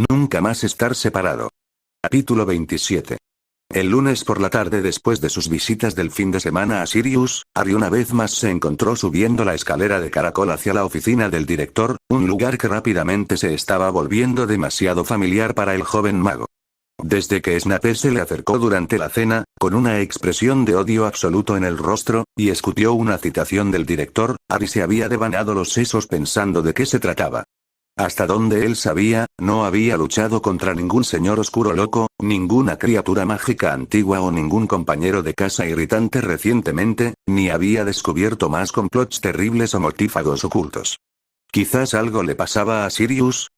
Nunca más estar separado. Capítulo 27. El lunes por la tarde, después de sus visitas del fin de semana a Sirius, Harry una vez más se encontró subiendo la escalera de caracol hacia la oficina del director, un lugar que rápidamente se estaba volviendo demasiado familiar para el joven mago. Desde que Snape se le acercó durante la cena, con una expresión de odio absoluto en el rostro, y escutió una citación del director, Harry se había devanado los sesos pensando de qué se trataba. Hasta donde él sabía, no había luchado contra ningún señor oscuro loco, ninguna criatura mágica antigua o ningún compañero de casa irritante recientemente, ni había descubierto más complots terribles o mortífagos ocultos. Quizás algo le pasaba a Sirius.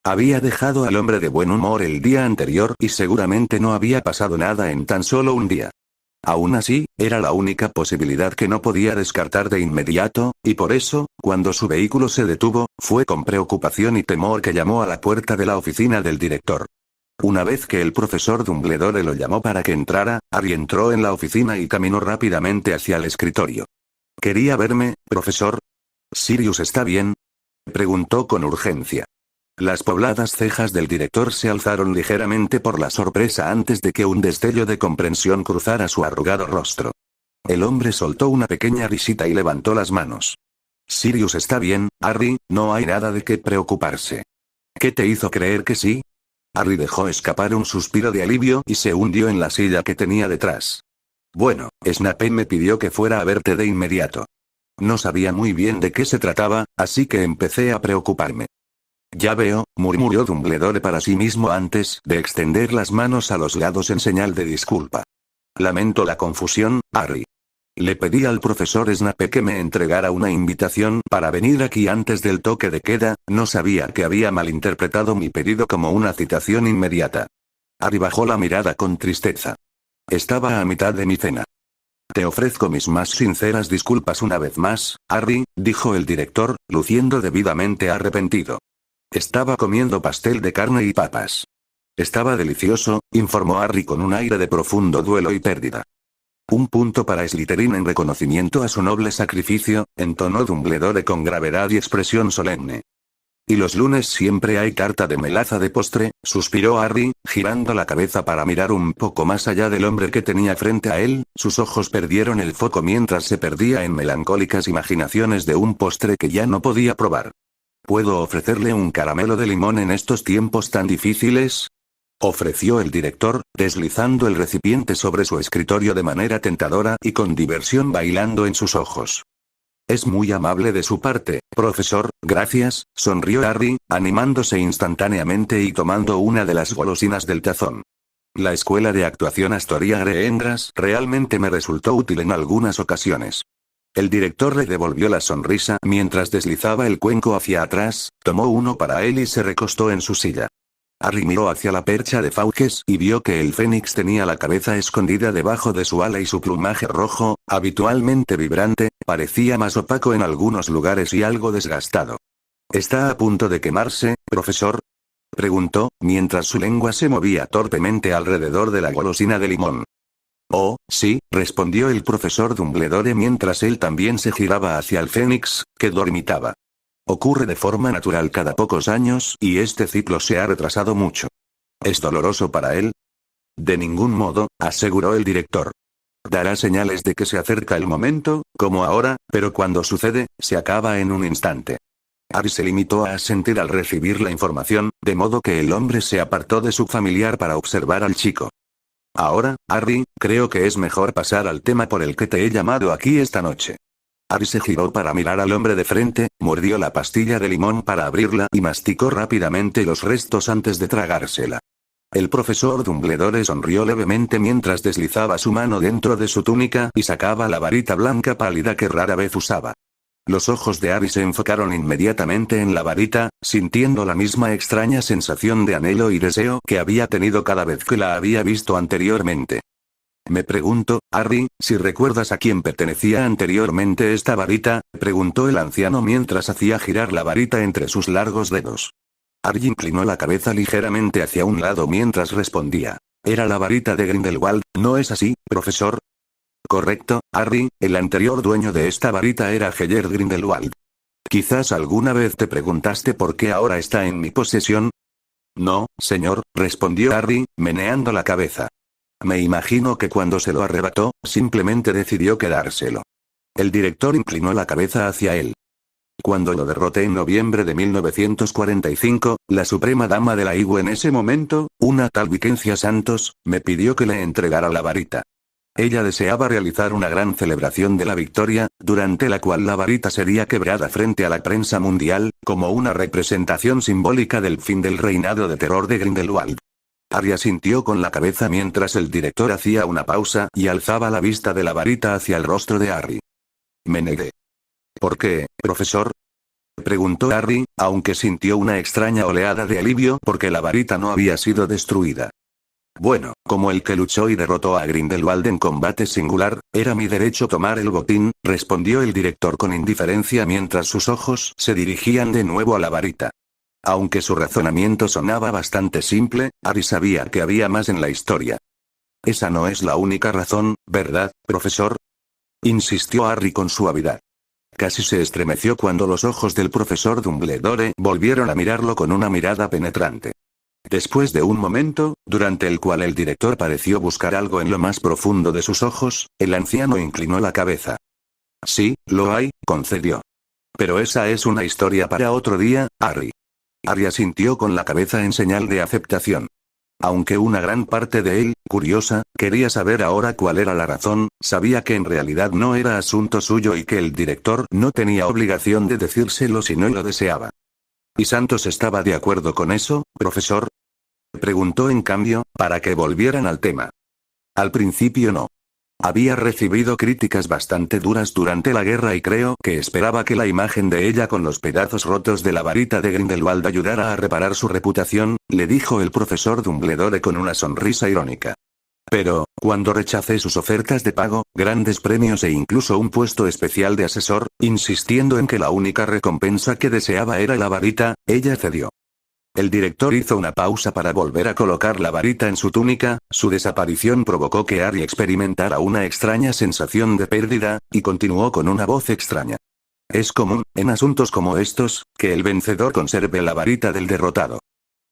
Había dejado al hombre de buen humor el día anterior y seguramente no había pasado nada en tan solo un día. Aún así, era la única posibilidad que no podía descartar de inmediato, y por eso, cuando su vehículo se detuvo, fue con preocupación y temor que llamó a la puerta de la oficina del director. Una vez que el profesor Dumbledore lo llamó para que entrara, Harry entró en la oficina y caminó rápidamente hacia el escritorio. ¿Quería verme, profesor? ¿Sirius está bien?, preguntó con urgencia. Las pobladas cejas del director se alzaron ligeramente por la sorpresa antes de que un destello de comprensión cruzara su arrugado rostro. El hombre soltó una pequeña risita y levantó las manos. Sirius está bien, Harry, no hay nada de qué preocuparse. ¿Qué te hizo creer que sí? Harry dejó escapar un suspiro de alivio y se hundió en la silla que tenía detrás. Bueno, Snape me pidió que fuera a verte de inmediato. No sabía muy bien de qué se trataba, así que empecé a preocuparme. Ya veo, murmuró Dumbledore para sí mismo antes de extender las manos a los lados en señal de disculpa. Lamento la confusión, Harry. Le pedí al profesor Snape que me entregara una invitación para venir aquí antes del toque de queda, no sabía que había malinterpretado mi pedido como una citación inmediata. Harry bajó la mirada con tristeza. Estaba a mitad de mi cena. Te ofrezco mis más sinceras disculpas una vez más, Harry, dijo el director, luciendo debidamente arrepentido. Estaba comiendo pastel de carne y papas. Estaba delicioso, informó Harry con un aire de profundo duelo y pérdida. Un punto para Slytherin en reconocimiento a su noble sacrificio, entonó Dumbledore con gravedad y expresión solemne. Y los lunes siempre hay tarta de melaza de postre, suspiró Harry, girando la cabeza para mirar un poco más allá del hombre que tenía frente a él, sus ojos perdieron el foco mientras se perdía en melancólicas imaginaciones de un postre que ya no podía probar. ¿Puedo ofrecerle un caramelo de limón en estos tiempos tan difíciles?, ofreció el director, deslizando el recipiente sobre su escritorio de manera tentadora y con diversión bailando en sus ojos. Es muy amable de su parte, profesor, gracias, sonrió Harry, animándose instantáneamente y tomando una de las golosinas del tazón. La escuela de actuación Astoria Greengrass realmente me resultó útil en algunas ocasiones. El director le devolvió la sonrisa mientras deslizaba el cuenco hacia atrás, tomó uno para él y se recostó en su silla. Harry miró hacia la percha de Fawkes y vio que el fénix tenía la cabeza escondida debajo de su ala y su plumaje rojo, habitualmente vibrante, parecía más opaco en algunos lugares y algo desgastado. ¿Está a punto de quemarse, profesor?, preguntó, mientras su lengua se movía torpemente alrededor de la golosina de limón. Oh, sí, respondió el profesor Dumbledore mientras él también se giraba hacia el fénix, que dormitaba. Ocurre de forma natural cada pocos años y este ciclo se ha retrasado mucho. ¿Es doloroso para él? De ningún modo, aseguró el director. Dará señales de que se acerca el momento, como ahora, pero cuando sucede, se acaba en un instante. Harry se limitó a asentir al recibir la información, de modo que el hombre se apartó de su familiar para observar al chico. Ahora, Harry, creo que es mejor pasar al tema por el que te he llamado aquí esta noche. Harry se giró para mirar al hombre de frente, mordió la pastilla de limón para abrirla y masticó rápidamente los restos antes de tragársela. El profesor Dumbledore sonrió levemente mientras deslizaba su mano dentro de su túnica y sacaba la varita blanca pálida que rara vez usaba. Los ojos de Harry se enfocaron inmediatamente en la varita, sintiendo la misma extraña sensación de anhelo y deseo que había tenido cada vez que la había visto anteriormente. Me pregunto, Harry, si recuerdas a quién pertenecía anteriormente esta varita, preguntó el anciano mientras hacía girar la varita entre sus largos dedos. Harry inclinó la cabeza ligeramente hacia un lado mientras respondía. Era la varita de Grindelwald, ¿no es así, profesor? Correcto, Harry, el anterior dueño de esta varita era Heller Grindelwald. Quizás alguna vez te preguntaste por qué ahora está en mi posesión. No, señor, respondió Harry, meneando la cabeza. Me imagino que cuando se lo arrebató, simplemente decidió quedárselo. El director inclinó la cabeza hacia él. Cuando lo derroté en noviembre de 1945, la suprema dama de la IGU en ese momento, una tal Vicencia Santos, me pidió que le entregara la varita. Ella deseaba realizar una gran celebración de la victoria, durante la cual la varita sería quebrada frente a la prensa mundial, como una representación simbólica del fin del reinado de terror de Grindelwald. Harry asintió con la cabeza mientras el director hacía una pausa y alzaba la vista de la varita hacia el rostro de Harry. Me negué. ¿Por qué, profesor? Preguntó Harry, aunque sintió una extraña oleada de alivio porque la varita no había sido destruida. Bueno, como el que luchó y derrotó a Grindelwald en combate singular, era mi derecho tomar el botín, respondió el director con indiferencia mientras sus ojos se dirigían de nuevo a la varita. Aunque su razonamiento sonaba bastante simple, Harry sabía que había más en la historia. Esa no es la única razón, ¿verdad, profesor? Insistió Harry con suavidad. Casi se estremeció cuando los ojos del profesor Dumbledore volvieron a mirarlo con una mirada penetrante. Después de un momento, durante el cual el director pareció buscar algo en lo más profundo de sus ojos, el anciano inclinó la cabeza. Sí, lo hay, concedió. Pero esa es una historia para otro día, Harry. Harry asintió con la cabeza en señal de aceptación. Aunque una gran parte de él, curiosa, quería saber ahora cuál era la razón, sabía que en realidad no era asunto suyo y que el director no tenía obligación de decírselo si no lo deseaba. ¿Y Santos estaba de acuerdo con eso, profesor? Preguntó en cambio, para que volvieran al tema. Al principio no. Había recibido críticas bastante duras durante la guerra y creo que esperaba que la imagen de ella con los pedazos rotos de la varita de Grindelwald ayudara a reparar su reputación, le dijo el profesor Dumbledore con una sonrisa irónica. Pero, cuando rechacé sus ofertas de pago, grandes premios e incluso un puesto especial de asesor, insistiendo en que la única recompensa que deseaba era la varita, ella cedió. El director hizo una pausa para volver a colocar la varita en su túnica, su desaparición provocó que Harry experimentara una extraña sensación de pérdida, y continuó con una voz extraña. Es común, en asuntos como estos, que el vencedor conserve la varita del derrotado.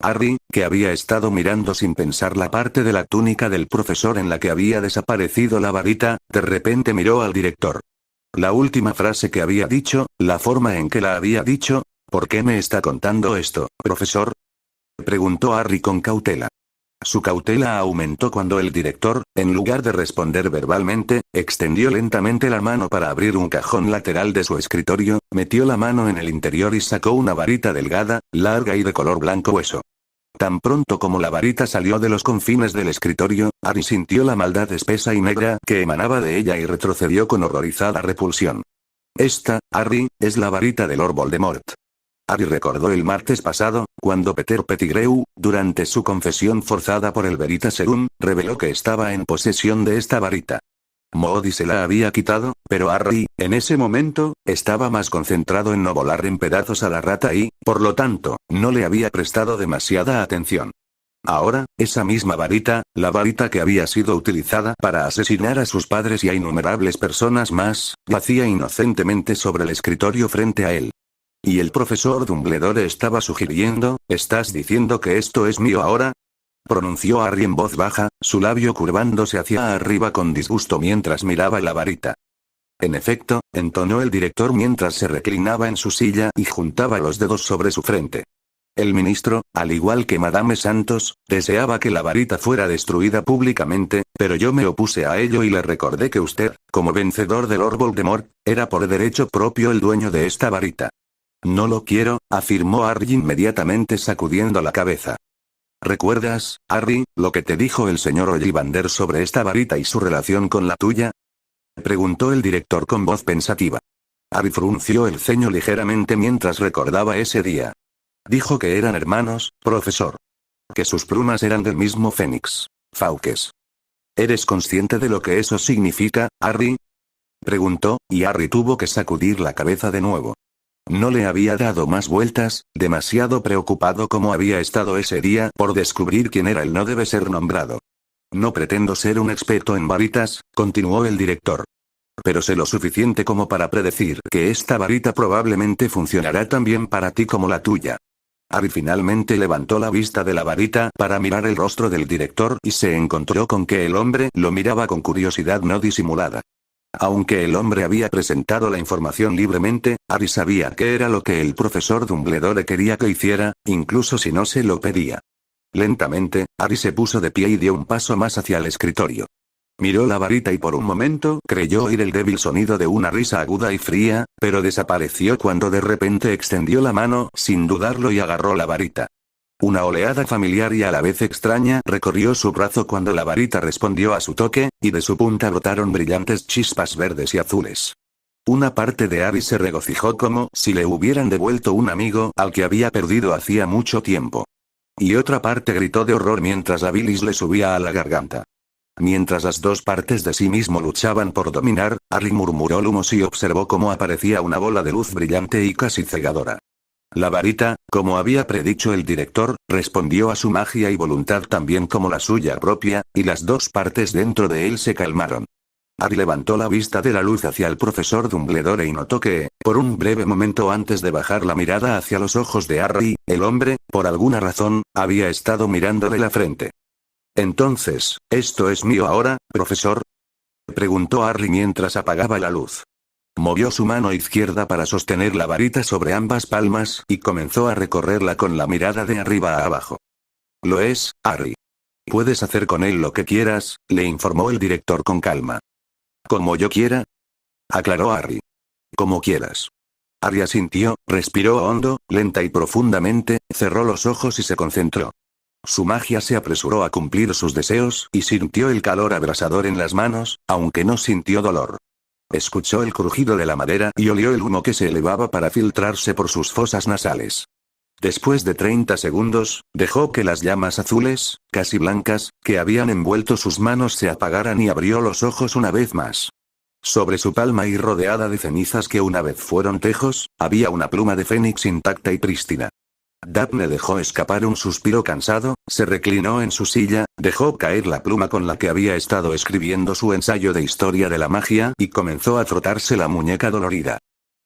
Harry, que había estado mirando sin pensar la parte de la túnica del profesor en la que había desaparecido la varita, de repente miró al director. La última frase que había dicho, la forma en que la había dicho. ¿Por qué me está contando esto, profesor? Preguntó Harry con cautela. Su cautela aumentó cuando el director, en lugar de responder verbalmente, extendió lentamente la mano para abrir un cajón lateral de su escritorio, metió la mano en el interior y sacó una varita delgada, larga y de color blanco hueso. Tan pronto como la varita salió de los confines del escritorio, Harry sintió la maldad espesa y negra que emanaba de ella y retrocedió con horrorizada repulsión. Esta, Harry, es la varita de Lord Voldemort. Harry recordó el martes pasado, cuando Peter Pettigrew, durante su confesión forzada por el Veritaserum, reveló que estaba en posesión de esta varita. Moody se la había quitado, pero Harry, en ese momento, estaba más concentrado en no volar en pedazos a la rata y, por lo tanto, no le había prestado demasiada atención. Ahora, esa misma varita, la varita que había sido utilizada para asesinar a sus padres y a innumerables personas más, yacía inocentemente sobre el escritorio frente a él. Y el profesor Dumbledore estaba sugiriendo, ¿estás diciendo que esto es mío ahora? Pronunció Harry en voz baja, su labio curvándose hacia arriba con disgusto mientras miraba la varita. En efecto, entonó el director mientras se reclinaba en su silla y juntaba los dedos sobre su frente. El ministro, al igual que Madame Santos, deseaba que la varita fuera destruida públicamente, pero yo me opuse a ello y le recordé que usted, como vencedor de Lord Voldemort, era por derecho propio el dueño de esta varita. No lo quiero, afirmó Harry inmediatamente sacudiendo la cabeza. ¿Recuerdas, Harry, lo que te dijo el señor Ollivander sobre esta varita y su relación con la tuya? Preguntó el director con voz pensativa. Harry frunció el ceño ligeramente mientras recordaba ese día. Dijo que eran hermanos, profesor. Que sus plumas eran del mismo Fénix. Fawkes. ¿Eres consciente de lo que eso significa, Harry? Preguntó, y Harry tuvo que sacudir la cabeza de nuevo. No le había dado más vueltas, demasiado preocupado como había estado ese día por descubrir quién era el no debe ser nombrado. No pretendo ser un experto en varitas, continuó el director. Pero sé lo suficiente como para predecir que esta varita probablemente funcionará tan bien para ti como la tuya. Ari finalmente levantó la vista de la varita para mirar el rostro del director y se encontró con que el hombre lo miraba con curiosidad no disimulada. Aunque el hombre había presentado la información libremente, Ari sabía qué era lo que el profesor Dumbledore quería que hiciera, incluso si no se lo pedía. Lentamente, Ari se puso de pie y dio un paso más hacia el escritorio. Miró la varita y por un momento creyó oír el débil sonido de una risa aguda y fría, pero desapareció cuando de repente extendió la mano sin dudarlo y agarró la varita. Una oleada familiar y a la vez extraña recorrió su brazo cuando la varita respondió a su toque, y de su punta brotaron brillantes chispas verdes y azules. Una parte de Ari se regocijó como si le hubieran devuelto un amigo al que había perdido hacía mucho tiempo. Y otra parte gritó de horror mientras la bilis le subía a la garganta. Mientras las dos partes de sí mismo luchaban por dominar, Ari murmuró lumos y observó cómo aparecía una bola de luz brillante y casi cegadora. La varita, como había predicho el director, respondió a su magia y voluntad también como la suya propia, y las dos partes dentro de él se calmaron. Harry levantó la vista de la luz hacia el profesor Dumbledore y notó que, por un breve momento antes de bajar la mirada hacia los ojos de Harry, el hombre, por alguna razón, había estado mirándole la frente. «Entonces, ¿esto es mío ahora, profesor?», preguntó Harry mientras apagaba la luz. Movió su mano izquierda para sostener la varita sobre ambas palmas y comenzó a recorrerla con la mirada de arriba a abajo. «Lo es, Harry. Puedes hacer con él lo que quieras», le informó el director con calma. «¿Como yo quiera?», aclaró Harry. «Como quieras». Harry asintió, respiró hondo, lenta y profundamente, cerró los ojos y se concentró. Su magia se apresuró a cumplir sus deseos y sintió el calor abrasador en las manos, aunque no sintió dolor. Escuchó el crujido de la madera y olió el humo que se elevaba para filtrarse por sus fosas nasales. Después de 30 segundos, dejó que las llamas azules, casi blancas, que habían envuelto sus manos se apagaran y abrió los ojos una vez más. Sobre su palma y rodeada de cenizas que una vez fueron tejos, había una pluma de fénix intacta y prístina. Daphne dejó escapar un suspiro cansado, se reclinó en su silla, dejó caer la pluma con la que había estado escribiendo su ensayo de historia de la magia y comenzó a frotarse la muñeca dolorida.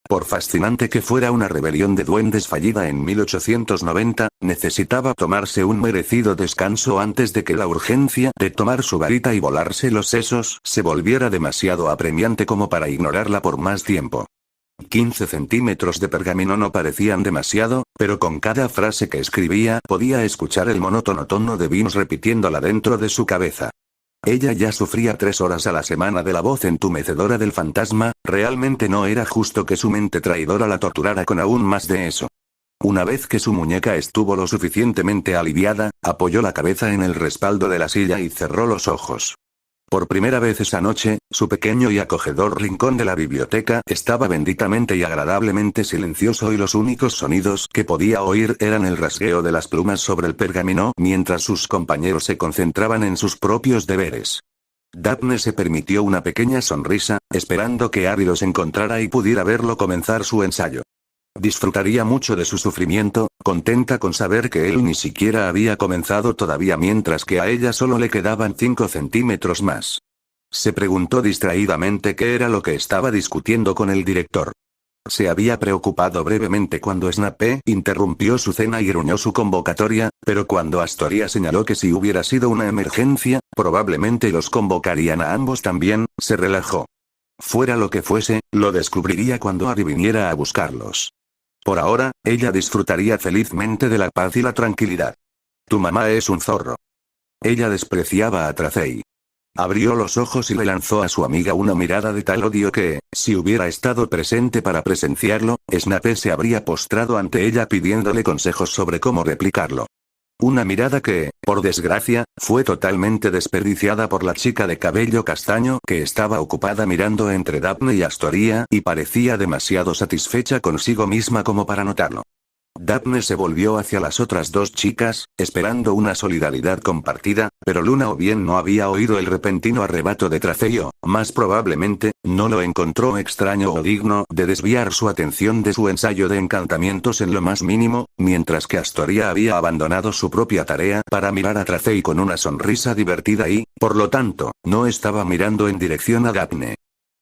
Por fascinante que fuera una rebelión de duendes fallida en 1890, necesitaba tomarse un merecido descanso antes de que la urgencia de tomar su varita y volarse los sesos se volviera demasiado apremiante como para ignorarla por más tiempo. 15 centímetros de pergamino no parecían demasiado, pero con cada frase que escribía podía escuchar el monótono tono de Vince repitiéndola dentro de su cabeza. Ella ya sufría 3 horas a la semana de la voz entumecedora del fantasma, realmente no era justo que su mente traidora la torturara con aún más de eso. Una vez que su muñeca estuvo lo suficientemente aliviada, apoyó la cabeza en el respaldo de la silla y cerró los ojos. Por primera vez esa noche, su pequeño y acogedor rincón de la biblioteca estaba benditamente y agradablemente silencioso y los únicos sonidos que podía oír eran el rasgueo de las plumas sobre el pergamino mientras sus compañeros se concentraban en sus propios deberes. Daphne se permitió una pequeña sonrisa, esperando que Harry los encontrara y pudiera verlo comenzar su ensayo. Disfrutaría mucho de su sufrimiento, contenta con saber que él ni siquiera había comenzado todavía mientras que a ella solo le quedaban 5 centímetros más. Se preguntó distraídamente qué era lo que estaba discutiendo con el director. Se había preocupado brevemente cuando Snape interrumpió su cena y gruñó su convocatoria, pero cuando Astoria señaló que si hubiera sido una emergencia, probablemente los convocarían a ambos también, se relajó. Fuera lo que fuese, lo descubriría cuando Harry viniera a buscarlos. Por ahora, ella disfrutaría felizmente de la paz y la tranquilidad. «Tu mamá es un zorro». Ella despreciaba a Tracey. Abrió los ojos y le lanzó a su amiga una mirada de tal odio que, si hubiera estado presente para presenciarlo, Snape se habría postrado ante ella pidiéndole consejos sobre cómo replicarlo. Una mirada que, por desgracia, fue totalmente desperdiciada por la chica de cabello castaño que estaba ocupada mirando entre Daphne y Astoria y parecía demasiado satisfecha consigo misma como para notarlo. Daphne se volvió hacia las otras dos chicas, esperando una solidaridad compartida, pero Luna o bien no había oído el repentino arrebato de Tracey o, más probablemente, no lo encontró extraño o digno de desviar su atención de su ensayo de encantamientos en lo más mínimo, mientras que Astoria había abandonado su propia tarea para mirar a Tracey con una sonrisa divertida y, por lo tanto, no estaba mirando en dirección a Daphne.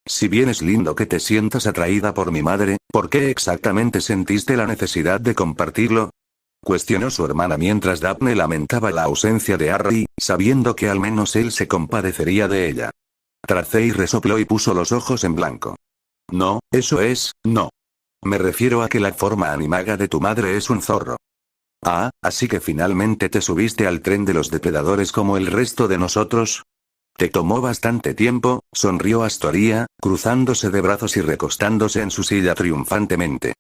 Si bien es lindo que te sientas atraída por mi madre, ¿por qué exactamente sentiste la necesidad de compartirlo? Cuestionó su hermana mientras Daphne lamentaba la ausencia de Harry, sabiendo que al menos él se compadecería de ella. Tracey resopló y puso los ojos en blanco. No, eso es, no. Me refiero a que la forma animaga de tu madre es un zorro. Ah, así que finalmente te subiste al tren de los depredadores como el resto de nosotros. Te tomó bastante tiempo, sonrió Astoria, cruzándose de brazos y recostándose en su silla triunfantemente.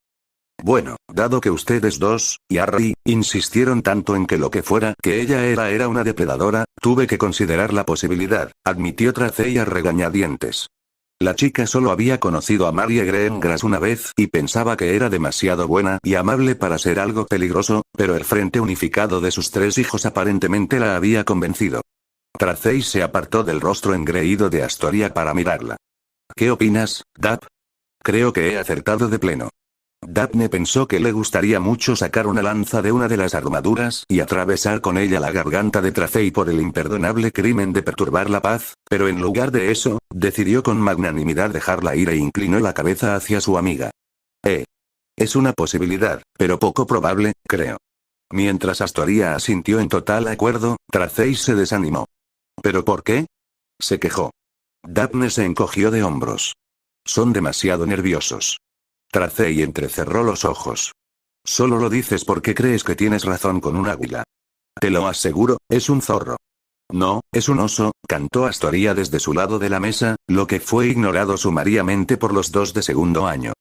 Bueno, dado que ustedes dos, y Harry, insistieron tanto en que lo que fuera que ella era una depredadora, tuve que considerar la posibilidad, admitió Tracey a regañadientes. La chica solo había conocido a Marie Greengrass una vez y pensaba que era demasiado buena y amable para ser algo peligroso, pero el frente unificado de sus 3 hijos aparentemente la había convencido. Tracey se apartó del rostro engreído de Astoria para mirarla. ¿Qué opinas, Dap? Creo que he acertado de pleno. Daphne pensó que le gustaría mucho sacar una lanza de una de las armaduras y atravesar con ella la garganta de Tracey por el imperdonable crimen de perturbar la paz, pero en lugar de eso, decidió con magnanimidad dejarla ir e inclinó la cabeza hacia su amiga. Es una posibilidad, pero poco probable, creo. Mientras Astoria asintió en total acuerdo, Tracey se desanimó. ¿Pero por qué? Se quejó. Daphne se encogió de hombros. Son demasiado nerviosos. Tracey entrecerró los ojos. Solo lo dices porque crees que tienes razón con un águila. Te lo aseguro, es un zorro. No, es un oso, cantó Astoria desde su lado de la mesa, lo que fue ignorado sumariamente por los 2 de segundo año.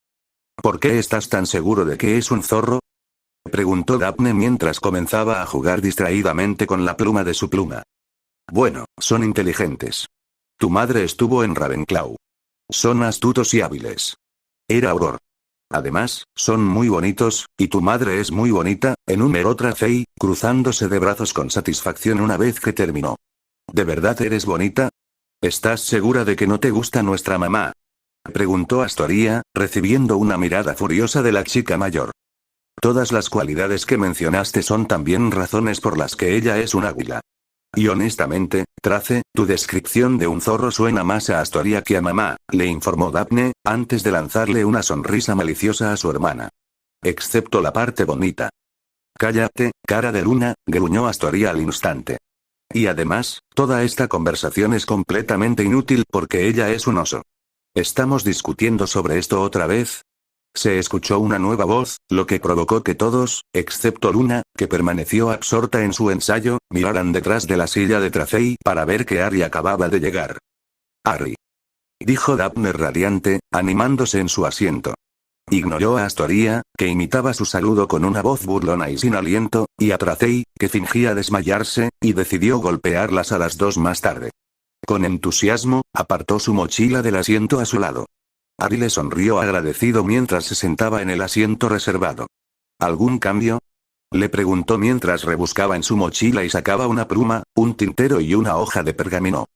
¿Por qué estás tan seguro de que es un zorro? Preguntó Daphne mientras comenzaba a jugar distraídamente con la pluma de su pluma. Bueno, son inteligentes. Tu madre estuvo en Ravenclaw. Son astutos y hábiles. Era Auror. Además, son muy bonitos, y tu madre es muy bonita, enumeró Tracey, cruzándose de brazos con satisfacción una vez que terminó. ¿De verdad eres bonita? ¿Estás segura de que no te gusta nuestra mamá? Preguntó Astoria, recibiendo una mirada furiosa de la chica mayor. Todas las cualidades que mencionaste son también razones por las que ella es un águila. Y honestamente, Trace, tu descripción de un zorro suena más a Astoria que a mamá, le informó Daphne, antes de lanzarle una sonrisa maliciosa a su hermana. Excepto la parte bonita. Cállate, cara de luna, gruñó Astoria al instante. Y además, toda esta conversación es completamente inútil porque ella es un oso. ¿Estamos discutiendo sobre esto otra vez? Se escuchó una nueva voz, lo que provocó que todos, excepto Luna, que permaneció absorta en su ensayo, miraran detrás de la silla de Tracey para ver que Harry acababa de llegar. Harry. Dijo Daphne radiante, animándose en su asiento. Ignoró a Astoria, que imitaba su saludo con una voz burlona y sin aliento, y a Tracey, que fingía desmayarse, y decidió golpearlas a las 2 más tarde. Con entusiasmo, apartó su mochila del asiento a su lado. Harry le sonrió agradecido mientras se sentaba en el asiento reservado. ¿Algún cambio? Le preguntó mientras rebuscaba en su mochila y sacaba una pluma, un tintero y una hoja de pergamino.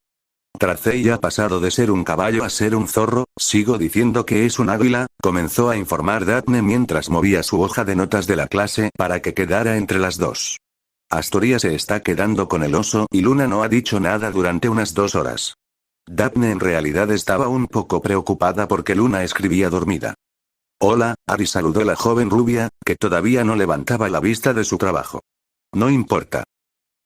Tracey ha pasado de ser un caballo a ser un zorro, sigo diciendo que es un águila, comenzó a informar Daphne mientras movía su hoja de notas de la clase para que quedara entre las dos. Astoria se está quedando con el oso y Luna no ha dicho nada durante unas 2 horas. Daphne en realidad estaba un poco preocupada porque Luna escribía dormida. Hola, Harry saludó a la joven rubia, que todavía no levantaba la vista de su trabajo. No importa.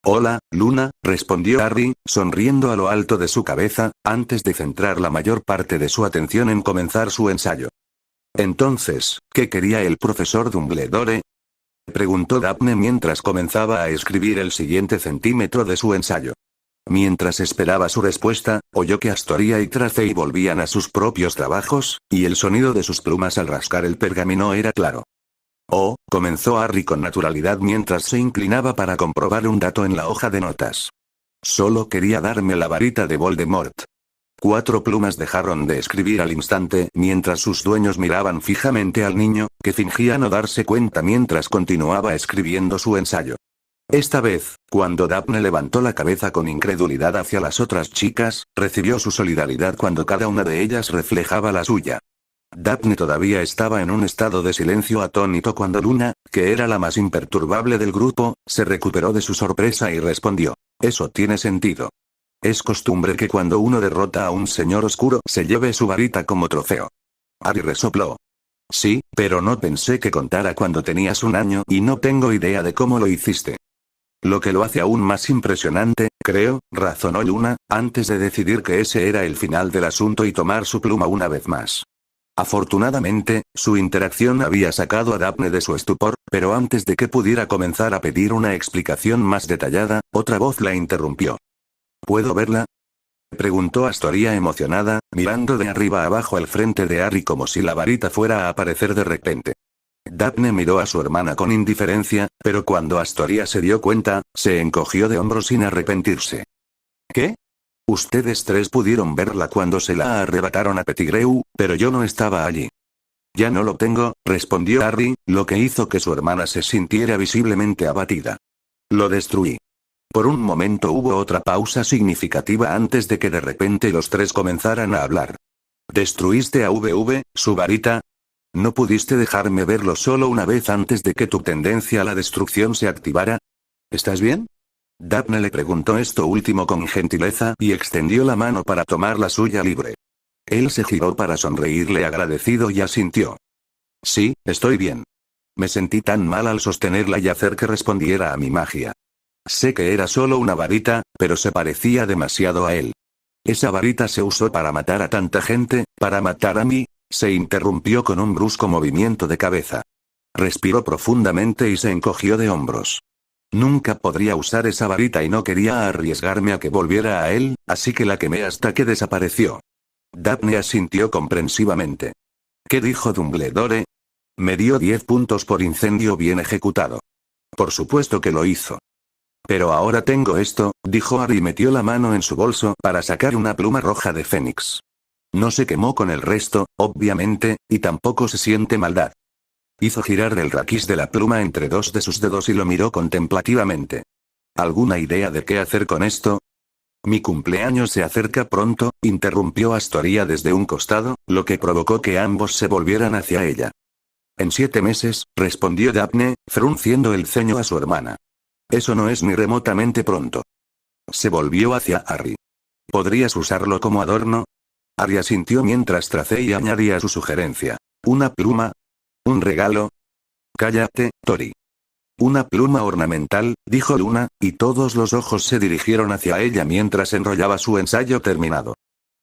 Hola, Luna, respondió Harry, sonriendo a lo alto de su cabeza, antes de centrar la mayor parte de su atención en comenzar su ensayo. Entonces, ¿qué quería el profesor Dumbledore? Preguntó Daphne mientras comenzaba a escribir el siguiente centímetro de su ensayo. Mientras esperaba su respuesta, oyó que Astoria y Tracey volvían a sus propios trabajos, y el sonido de sus plumas al rascar el pergamino era claro. Oh, comenzó Harry con naturalidad mientras se inclinaba para comprobar un dato en la hoja de notas. Solo quería darme la varita de Voldemort. 4 plumas dejaron de escribir al instante mientras sus dueños miraban fijamente al niño, que fingía no darse cuenta mientras continuaba escribiendo su ensayo. Esta vez, cuando Daphne levantó la cabeza con incredulidad hacia las otras chicas, recibió su solidaridad cuando cada una de ellas reflejaba la suya. Daphne todavía estaba en un estado de silencio atónito cuando Luna, que era la más imperturbable del grupo, se recuperó de su sorpresa y respondió. Eso tiene sentido. Es costumbre que cuando uno derrota a un señor oscuro se lleve su varita como trofeo. Harry resopló. Sí, pero no pensé que contara cuando tenías 1 año y no tengo idea de cómo lo hiciste. Lo que lo hace aún más impresionante, creo, razonó Luna, antes de decidir que ese era el final del asunto y tomar su pluma una vez más. Afortunadamente, su interacción había sacado a Daphne de su estupor, pero antes de que pudiera comenzar a pedir una explicación más detallada, otra voz la interrumpió. ¿Puedo verla?, preguntó Astoria emocionada, mirando de arriba abajo al frente de Harry como si la varita fuera a aparecer de repente. Daphne miró a su hermana con indiferencia, pero cuando Astoria se dio cuenta, se encogió de hombros sin arrepentirse. ¿Qué? Ustedes tres pudieron verla cuando se la arrebataron a Pettigrew, pero yo no estaba allí. Ya no lo tengo, respondió Harry, lo que hizo que su hermana se sintiera visiblemente abatida. Lo destruí. Por un momento hubo otra pausa significativa antes de que de repente los tres comenzaran a hablar. ¿Destruiste a VV, su varita? ¿No pudiste dejarme verlo solo una vez antes de que tu tendencia a la destrucción se activara? ¿Estás bien? Daphne le preguntó esto último con gentileza y extendió la mano para tomar la suya libre. Él se giró para sonreírle agradecido y asintió. Sí, estoy bien. Me sentí tan mal al sostenerla y hacer que respondiera a mi magia. Sé que era solo una varita, pero se parecía demasiado a él. Esa varita se usó para matar a tanta gente, para matar a mí, se interrumpió con un brusco movimiento de cabeza. Respiró profundamente y se encogió de hombros. Nunca podría usar esa varita y no quería arriesgarme a que volviera a él, así que la quemé hasta que desapareció. Daphne asintió comprensivamente. ¿Qué dijo Dumbledore? Me dio 10 puntos por incendio bien ejecutado. Por supuesto que lo hizo. Pero ahora tengo esto, dijo Harry y metió la mano en su bolso para sacar una pluma roja de Fénix. No se quemó con el resto, obviamente, y tampoco se siente maldad. Hizo girar el raquis de la pluma entre dos de sus dedos y lo miró contemplativamente. ¿Alguna idea de qué hacer con esto? Mi cumpleaños se acerca pronto, interrumpió Astoria desde un costado, lo que provocó que ambos se volvieran hacia ella. En 7 meses, respondió Daphne, frunciendo el ceño a su hermana. Eso no es ni remotamente pronto. Se volvió hacia Harry. ¿Podrías usarlo como adorno? Harry asintió mientras Tracey añadía su sugerencia. ¿Una pluma? ¿Un regalo? Cállate, Tori. Una pluma ornamental, dijo Luna, y todos los ojos se dirigieron hacia ella mientras enrollaba su ensayo terminado.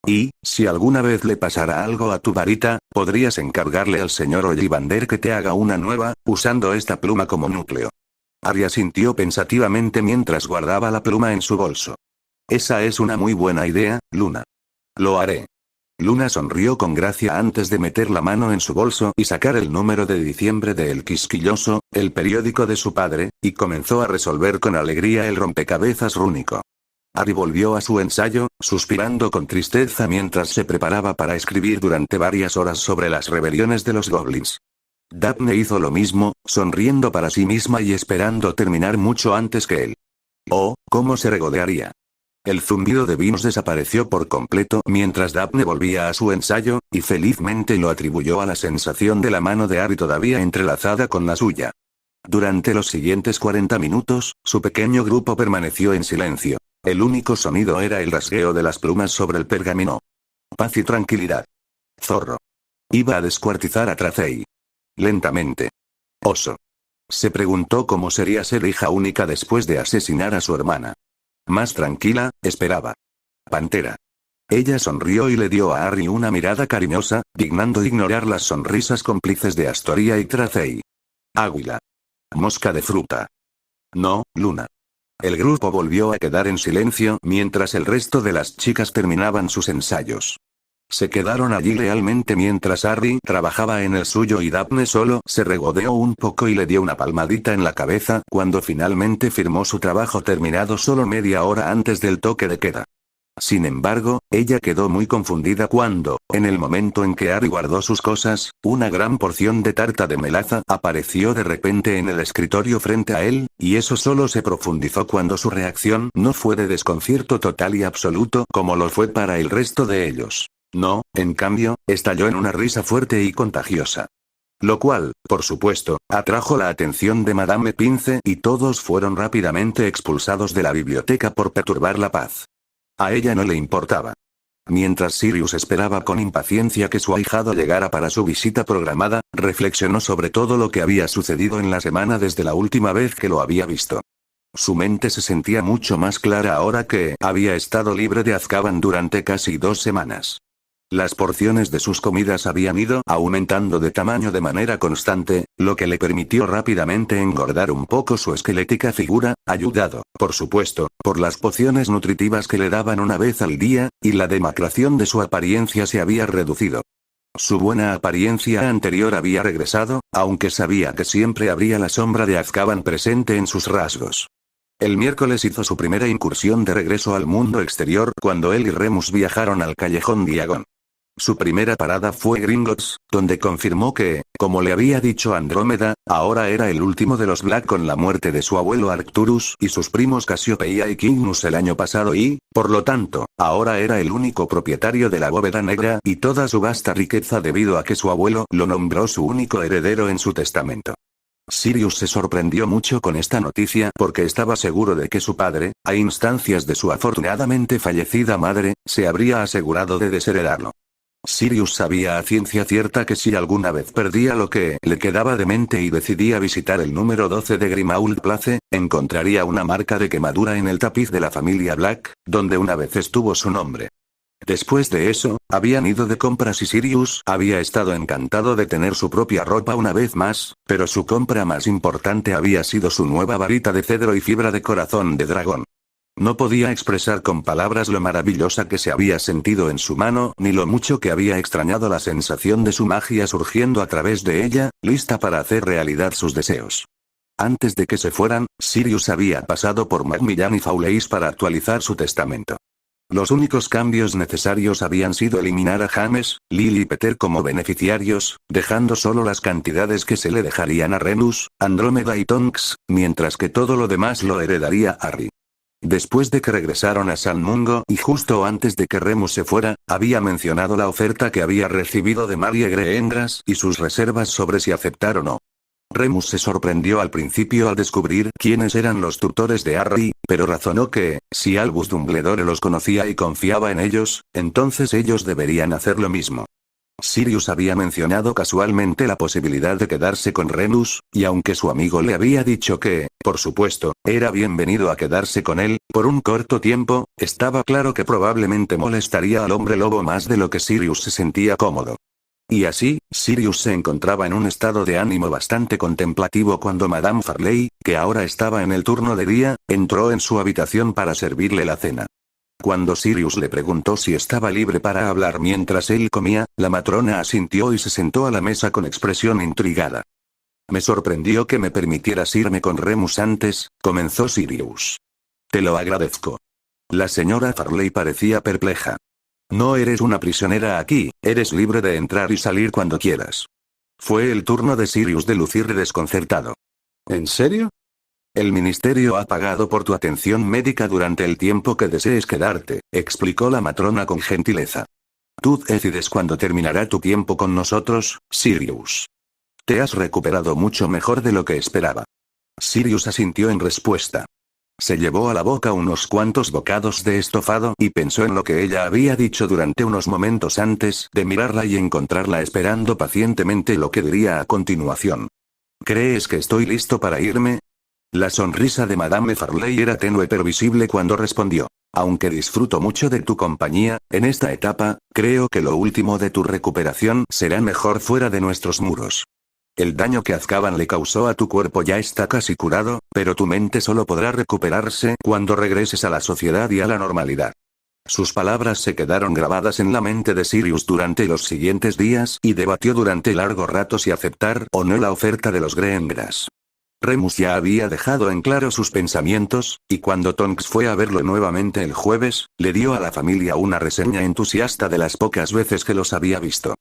Y, si alguna vez le pasara algo a tu varita, podrías encargarle al señor Ollivander que te haga una nueva, usando esta pluma como núcleo. Harry asintió pensativamente mientras guardaba la pluma en su bolso. Esa es una muy buena idea, Luna. Lo haré. Luna sonrió con gracia antes de meter la mano en su bolso y sacar el número de diciembre de El Quisquilloso, el periódico de su padre, y comenzó a resolver con alegría el rompecabezas rúnico. Harry volvió a su ensayo, suspirando con tristeza mientras se preparaba para escribir durante varias horas sobre las rebeliones de los goblins. Daphne hizo lo mismo, sonriendo para sí misma y esperando terminar mucho antes que él. Oh, cómo se regodearía. El zumbido de Vince desapareció por completo mientras Daphne volvía a su ensayo, y felizmente lo atribuyó a la sensación de la mano de Harry todavía entrelazada con la suya. Durante los siguientes 40 minutos, su pequeño grupo permaneció en silencio. El único sonido era el rasgueo de las plumas sobre el pergamino. Paz y tranquilidad. Zorro. Iba a descuartizar a Tracey. Lentamente. Oso. Se preguntó cómo sería ser hija única después de asesinar a su hermana. Más tranquila, esperaba. Pantera. Ella sonrió y le dio a Harry una mirada cariñosa, dignando ignorar las sonrisas cómplices de Astoria y Tracey. Águila. Mosca de fruta. No, Luna. El grupo volvió a quedar en silencio mientras el resto de las chicas terminaban sus ensayos. Se quedaron allí realmente mientras Harry trabajaba en el suyo y Daphne solo se regodeó un poco y le dio una palmadita en la cabeza cuando finalmente firmó su trabajo terminado solo media hora antes del toque de queda. Sin embargo, ella quedó muy confundida cuando, en el momento en que Harry guardó sus cosas, una gran porción de tarta de melaza apareció de repente en el escritorio frente a él, y eso solo se profundizó cuando su reacción no fue de desconcierto total y absoluto como lo fue para el resto de ellos. No, en cambio, estalló en una risa fuerte y contagiosa. Lo cual, por supuesto, atrajo la atención de Madame Pince y todos fueron rápidamente expulsados de la biblioteca por perturbar la paz. A ella no le importaba. Mientras Sirius esperaba con impaciencia que su ahijado llegara para su visita programada, reflexionó sobre todo lo que había sucedido en la semana desde la última vez que lo había visto. Su mente se sentía mucho más clara ahora que había estado libre de Azkaban durante casi 2 semanas. Las porciones de sus comidas habían ido aumentando de tamaño de manera constante, lo que le permitió rápidamente engordar un poco su esquelética figura, ayudado, por supuesto, por las pociones nutritivas que le daban una vez al día, y la demacración de su apariencia se había reducido. Su buena apariencia anterior había regresado, aunque sabía que siempre habría la sombra de Azkaban presente en sus rasgos. El miércoles hizo su primera incursión de regreso al mundo exterior cuando él y Remus viajaron al Callejón Diagon. Su primera parada fue Gringotts, donde confirmó que, como le había dicho Andrómeda, ahora era el último de los Black con la muerte de su abuelo Arcturus y sus primos Casiopeia y Cygnus el año pasado y, por lo tanto, ahora era el único propietario de la bóveda negra y toda su vasta riqueza debido a que su abuelo lo nombró su único heredero en su testamento. Sirius se sorprendió mucho con esta noticia porque estaba seguro de que su padre, a instancias de su afortunadamente fallecida madre, se habría asegurado de desheredarlo. Sirius sabía a ciencia cierta que si alguna vez perdía lo que le quedaba de mente y decidía visitar el número 12 de Grimmauld Place, encontraría una marca de quemadura en el tapiz de la familia Black, donde una vez estuvo su nombre. Después de eso, habían ido de compras y Sirius había estado encantado de tener su propia ropa una vez más, pero su compra más importante había sido su nueva varita de cedro y fibra de corazón de dragón. No podía expresar con palabras lo maravillosa que se había sentido en su mano, ni lo mucho que había extrañado la sensación de su magia surgiendo a través de ella, lista para hacer realidad sus deseos. Antes de que se fueran, Sirius había pasado por Macmillan y Fawley's para actualizar su testamento. Los únicos cambios necesarios habían sido eliminar a James, Lily y Peter como beneficiarios, dejando solo las cantidades que se le dejarían a Remus, Andrómeda y Tonks, mientras que todo lo demás lo heredaría Harry. Después de que regresaron a San Mungo y justo antes de que Remus se fuera, había mencionado la oferta que había recibido de Marie Greengrass y sus reservas sobre si aceptar o no. Remus se sorprendió al principio al descubrir quiénes eran los tutores de Harry, pero razonó que, si Albus Dumbledore los conocía y confiaba en ellos, entonces ellos deberían hacer lo mismo. Sirius había mencionado casualmente la posibilidad de quedarse con Remus, y aunque su amigo le había dicho que, por supuesto, era bienvenido a quedarse con él, por un corto tiempo, estaba claro que probablemente molestaría al hombre lobo más de lo que Sirius se sentía cómodo. Y así, Sirius se encontraba en un estado de ánimo bastante contemplativo cuando Madame Farley, que ahora estaba en el turno de día, entró en su habitación para servirle la cena. Cuando Sirius le preguntó si estaba libre para hablar mientras él comía, la matrona asintió y se sentó a la mesa con expresión intrigada. Me sorprendió que me permitieras irme con Remus antes, comenzó Sirius. Te lo agradezco. La señora Farley parecía perpleja. No eres una prisionera aquí, eres libre de entrar y salir cuando quieras. Fue el turno de Sirius de lucir desconcertado. ¿En serio? El ministerio ha pagado por tu atención médica durante el tiempo que desees quedarte, explicó la matrona con gentileza. Tú decides cuándo terminará tu tiempo con nosotros, Sirius. Te has recuperado mucho mejor de lo que esperaba. Sirius asintió en respuesta. Se llevó a la boca unos cuantos bocados de estofado y pensó en lo que ella había dicho durante unos momentos antes de mirarla y encontrarla esperando pacientemente lo que diría a continuación. ¿Crees que estoy listo para irme? La sonrisa de Madame Farley era tenue pero visible cuando respondió. Aunque disfruto mucho de tu compañía, en esta etapa, creo que lo último de tu recuperación será mejor fuera de nuestros muros. El daño que Azkaban le causó a tu cuerpo ya está casi curado, pero tu mente solo podrá recuperarse cuando regreses a la sociedad y a la normalidad. Sus palabras se quedaron grabadas en la mente de Sirius durante los siguientes días y debatió durante largo rato si aceptar o no la oferta de los Greengrass. Remus ya había dejado en claro sus pensamientos, y cuando Tonks fue a verlo nuevamente el jueves, le dio a la familia una reseña entusiasta de las pocas veces que los había visto.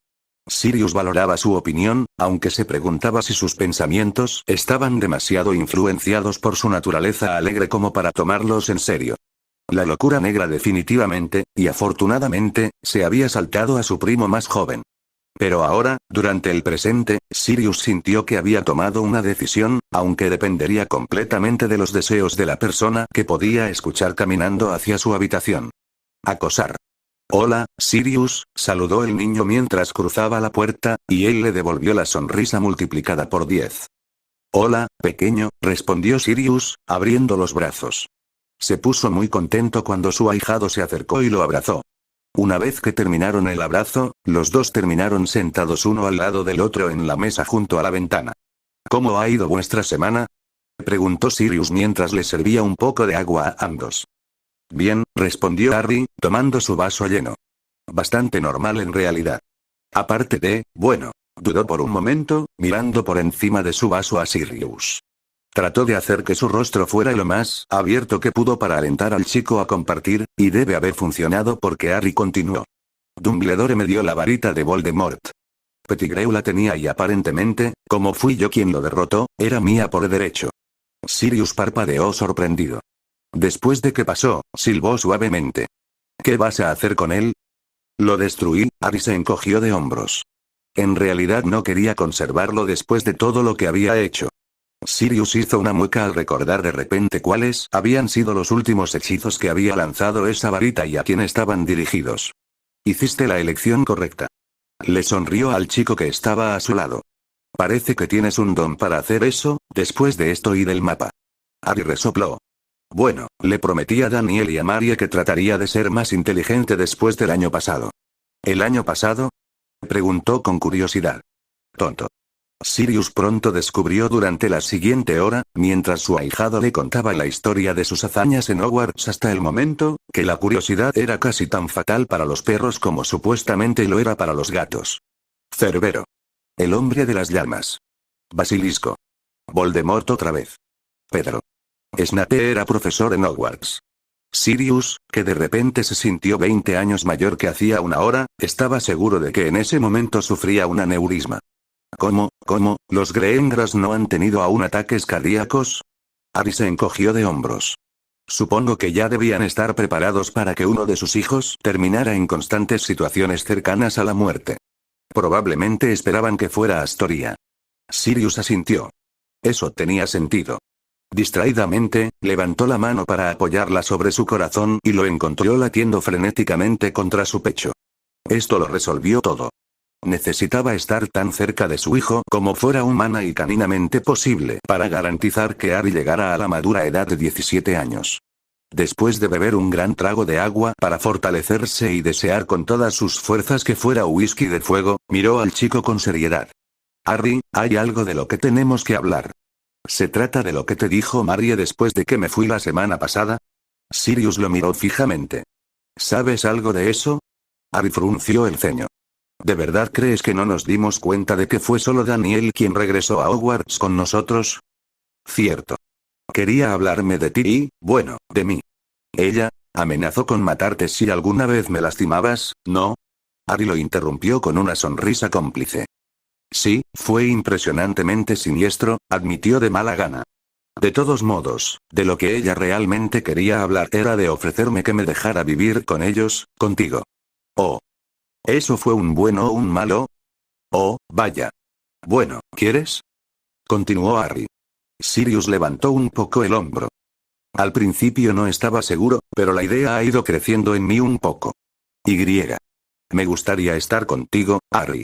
Sirius valoraba su opinión, aunque se preguntaba si sus pensamientos estaban demasiado influenciados por su naturaleza alegre como para tomarlos en serio. La locura negra definitivamente, y afortunadamente, se había saltado a su primo más joven. Pero ahora, durante el presente, Sirius sintió que había tomado una decisión, aunque dependería completamente de los deseos de la persona que podía escuchar caminando hacia su habitación. Acosar. Hola, Sirius, saludó el niño mientras cruzaba la puerta, y él le devolvió la sonrisa multiplicada por 10. Hola, pequeño, respondió Sirius, abriendo los brazos. Se puso muy contento cuando su ahijado se acercó y lo abrazó. Una vez que terminaron el abrazo, los dos terminaron sentados uno al lado del otro en la mesa junto a la ventana. ¿Cómo ha ido vuestra semana?, preguntó Sirius mientras le servía un poco de agua a ambos. Bien, respondió Harry, tomando su vaso lleno. Bastante normal en realidad. Aparte de, bueno, dudó por un momento, mirando por encima de su vaso a Sirius. Trató de hacer que su rostro fuera lo más abierto que pudo para alentar al chico a compartir, y debe haber funcionado porque Harry continuó. Dumbledore me dio la varita de Voldemort. Pettigrew la tenía y aparentemente, como fui yo quien lo derrotó, era mía por derecho. Sirius parpadeó sorprendido. Después de que pasó, silbó suavemente. ¿Qué vas a hacer con él? Lo destruí, Harry se encogió de hombros. En realidad no quería conservarlo después de todo lo que había hecho. Sirius hizo una mueca al recordar de repente cuáles habían sido los últimos hechizos que había lanzado esa varita y a quién estaban dirigidos. Hiciste la elección correcta. Le sonrió al chico que estaba a su lado. Parece que tienes un don para hacer eso, después de esto y del mapa. Harry resopló. Bueno, le prometí a Daniel y a Marie que trataría de ser más inteligente después del año pasado. ¿El año pasado?, preguntó con curiosidad. Tonto. Sirius pronto descubrió durante la siguiente hora, mientras su ahijado le contaba la historia de sus hazañas en Hogwarts hasta el momento, que la curiosidad era casi tan fatal para los perros como supuestamente lo era para los gatos. Cerbero. El hombre de las llamas. Basilisco. Voldemort otra vez. Pedro. Snape era profesor en Hogwarts. Sirius, que de repente se sintió 20 años mayor que hacía una hora, estaba seguro de que en ese momento sufría un aneurisma. ¿Cómo, los Greengras no han tenido aún ataques cardíacos? Harry se encogió de hombros. Supongo que ya debían estar preparados para que uno de sus hijos terminara en constantes situaciones cercanas a la muerte. Probablemente esperaban que fuera Astoria. Sirius asintió. Eso tenía sentido. Distraídamente, levantó la mano para apoyarla sobre su corazón y lo encontró latiendo frenéticamente contra su pecho. Esto lo resolvió todo. Necesitaba estar tan cerca de su hijo como fuera humana y caninamente posible para garantizar que Harry llegara a la madura edad de 17 años. Después de beber un gran trago de agua para fortalecerse y desear con todas sus fuerzas que fuera whisky de fuego, miró al chico con seriedad. Harry, hay algo de lo que tenemos que hablar. ¿Se trata de lo que te dijo Marie después de que me fui la semana pasada? Sirius lo miró fijamente. ¿Sabes algo de eso? Harry frunció el ceño. ¿De verdad crees que no nos dimos cuenta de que fue solo Daniel quien regresó a Hogwarts con nosotros? Cierto. Quería hablarme de ti y, bueno, de mí. Ella amenazó con matarte si alguna vez me lastimabas, ¿no? Harry lo interrumpió con una sonrisa cómplice. Sí, fue impresionantemente siniestro, admitió de mala gana. De todos modos, de lo que ella realmente quería hablar era de ofrecerme que me dejara vivir con ellos, contigo. Oh. ¿Eso fue un bueno o un malo? Oh, vaya. Bueno, ¿quieres? Continuó Harry. Sirius levantó un poco el hombro. Al principio no estaba seguro, pero la idea ha ido creciendo en mí un poco. Me gustaría estar contigo, Harry.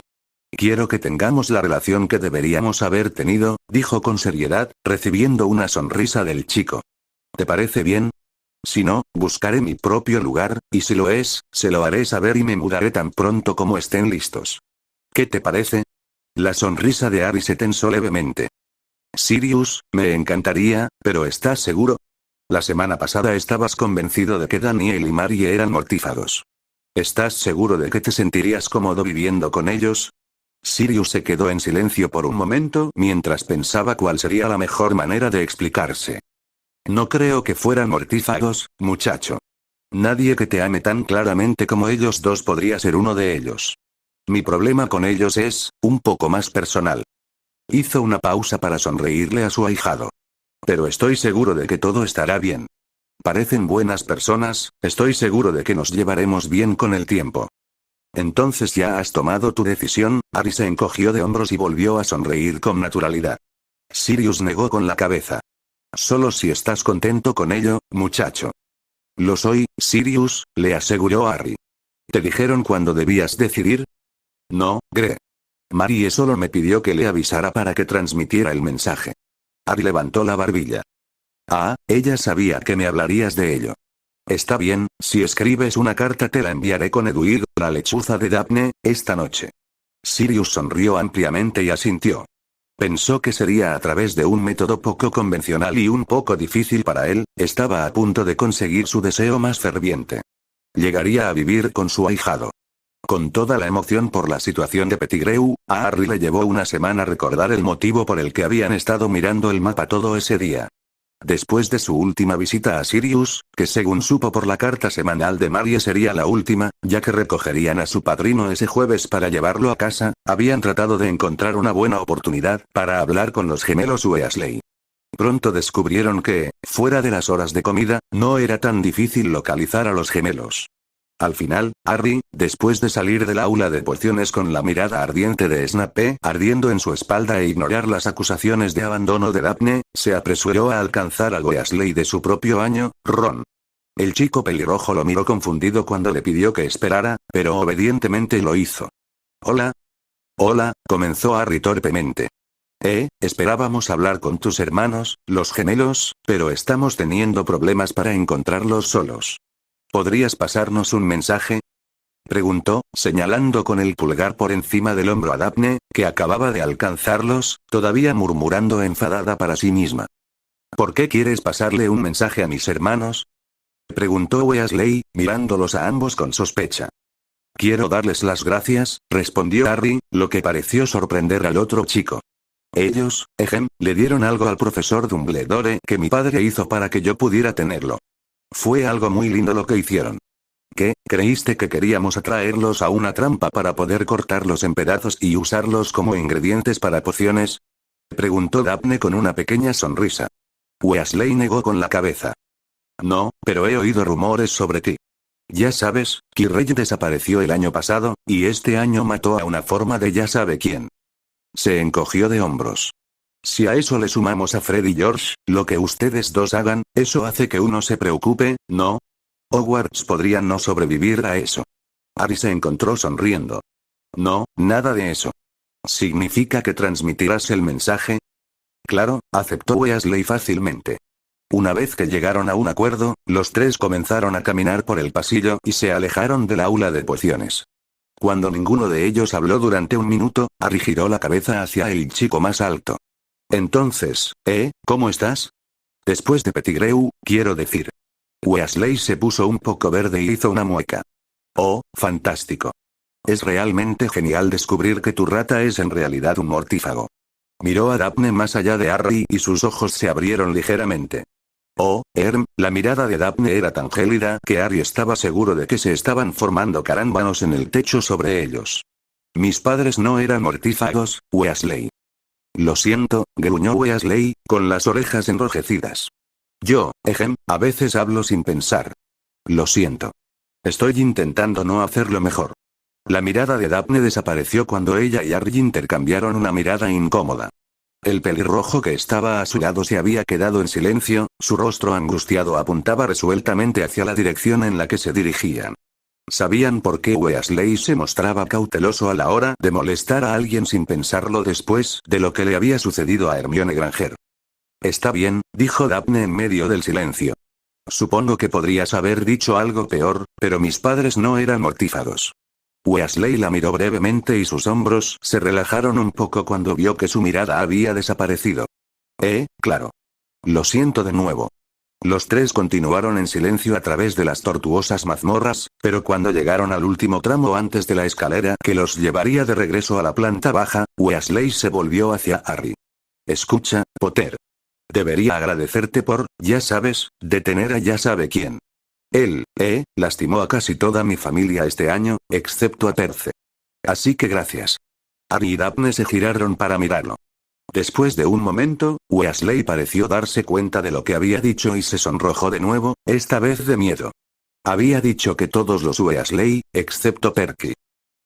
Quiero que tengamos la relación que deberíamos haber tenido, dijo con seriedad, recibiendo una sonrisa del chico. ¿Te parece bien? Si no, buscaré mi propio lugar, y si lo es, se lo haré saber y me mudaré tan pronto como estén listos. ¿Qué te parece? La sonrisa de Harry se tensó levemente. Sirius, me encantaría, pero ¿estás seguro? La semana pasada estabas convencido de que Daniel y Marie eran mortífagos. ¿Estás seguro de que te sentirías cómodo viviendo con ellos? Sirius se quedó en silencio por un momento mientras pensaba cuál sería la mejor manera de explicarse. No creo que fueran mortífagos, muchacho. Nadie que te ame tan claramente como ellos dos podría ser uno de ellos. Mi problema con ellos es, un poco más personal. Hizo una pausa para sonreírle a su ahijado. Pero estoy seguro de que todo estará bien. Parecen buenas personas, estoy seguro de que nos llevaremos bien con el tiempo. Entonces ya has tomado tu decisión. Harry se encogió de hombros y volvió a sonreír con naturalidad. Sirius negó con la cabeza. Solo si estás contento con ello, muchacho. Lo soy, Sirius, le aseguró Harry. ¿Te dijeron cuándo debías decidir? No, Gre. Marie solo me pidió que le avisara para que transmitiera el mensaje. Harry levantó la barbilla. Ah, ella sabía que me hablarías de ello. Está bien, si escribes una carta te la enviaré con Edwige, la lechuza de Daphne, esta noche. Sirius sonrió ampliamente y asintió. Pensó que sería a través de un método poco convencional y un poco difícil para él, estaba a punto de conseguir su deseo más ferviente. Llegaría a vivir con su ahijado. Con toda la emoción por la situación de Pettigrew, a Harry le llevó una semana recordar el motivo por el que habían estado mirando el mapa todo ese día. Después de su última visita a Sirius, que según supo por la carta semanal de Marie sería la última, ya que recogerían a su padrino ese jueves para llevarlo a casa, habían tratado de encontrar una buena oportunidad para hablar con los gemelos Weasley. Pronto descubrieron que, fuera de las horas de comida, no era tan difícil localizar a los gemelos. Al final, Harry, después de salir del aula de pociones con la mirada ardiente de Snape ardiendo en su espalda e ignorar las acusaciones de abandono de Daphne, se apresuró a alcanzar al Weasley de su propio año, Ron. El chico pelirrojo lo miró confundido cuando le pidió que esperara, pero obedientemente lo hizo. «Hola». «Hola», comenzó Harry torpemente. Esperábamos hablar con tus hermanos, los gemelos, pero estamos teniendo problemas para encontrarlos solos. ¿Podrías pasarnos un mensaje?», preguntó, señalando con el pulgar por encima del hombro a Daphne, que acababa de alcanzarlos, todavía murmurando enfadada para sí misma. «¿Por qué quieres pasarle un mensaje a mis hermanos?», preguntó Weasley, mirándolos a ambos con sospecha. «Quiero darles las gracias», respondió Harry, lo que pareció sorprender al otro chico. «Ellos, le dieron algo al profesor Dumbledore que mi padre hizo para que yo pudiera tenerlo. Fue algo muy lindo lo que hicieron». «¿Qué, creíste que queríamos atraerlos a una trampa para poder cortarlos en pedazos y usarlos como ingredientes para pociones?», preguntó Daphne con una pequeña sonrisa. Weasley negó con la cabeza. «No, pero he oído rumores sobre ti. Ya sabes, Quirrell desapareció el año pasado, y este año mató a una forma de ya sabe quién». Se encogió de hombros. «Si a eso le sumamos a Fred y George, lo que ustedes dos hagan, eso hace que uno se preocupe, ¿no? Hogwarts podría no sobrevivir a eso». Harry se encontró sonriendo. «No, nada de eso. ¿Significa que transmitirás el mensaje?». «Claro», aceptó Weasley fácilmente. Una vez que llegaron a un acuerdo, los tres comenzaron a caminar por el pasillo y se alejaron del aula de pociones. Cuando ninguno de ellos habló durante un minuto, Harry giró la cabeza hacia el chico más alto. «Entonces, ¿cómo estás? Después de Pettigrew, quiero decir». Weasley se puso un poco verde y hizo una mueca. «Oh, fantástico. Es realmente genial descubrir que tu rata es en realidad un mortífago». Miró a Daphne más allá de Harry y sus ojos se abrieron ligeramente. «Oh, la mirada de Daphne era tan gélida que Harry estaba seguro de que se estaban formando carámbanos en el techo sobre ellos. «Mis padres no eran mortífagos, Weasley». «Lo siento», gruñó Weasley, con las orejas enrojecidas. «Yo, a veces hablo sin pensar. Lo siento. Estoy intentando no hacerlo mejor». La mirada de Daphne desapareció cuando ella y Harry intercambiaron una mirada incómoda. El pelirrojo que estaba a su lado se había quedado en silencio, su rostro angustiado apuntaba resueltamente hacia la dirección en la que se dirigían. Sabían por qué Weasley se mostraba cauteloso a la hora de molestar a alguien sin pensarlo después de lo que le había sucedido a Hermione Granger. «Está bien», dijo Daphne en medio del silencio. «Supongo que podrías haber dicho algo peor, pero mis padres no eran mortífagos». Weasley la miró brevemente y sus hombros se relajaron un poco cuando vio que su mirada había desaparecido. Claro. Lo siento de nuevo». Los tres continuaron en silencio a través de las tortuosas mazmorras, pero cuando llegaron al último tramo antes de la escalera que los llevaría de regreso a la planta baja, Weasley se volvió hacia Harry. «Escucha, Potter. Debería agradecerte por, ya sabes, detener a ya sabe quién. Él, lastimó a casi toda mi familia este año, excepto a Percy. Así que gracias». Harry y Daphne se giraron para mirarlo. Después de un momento, Weasley pareció darse cuenta de lo que había dicho y se sonrojó de nuevo, esta vez de miedo. Había dicho que todos los Weasley, excepto Percy.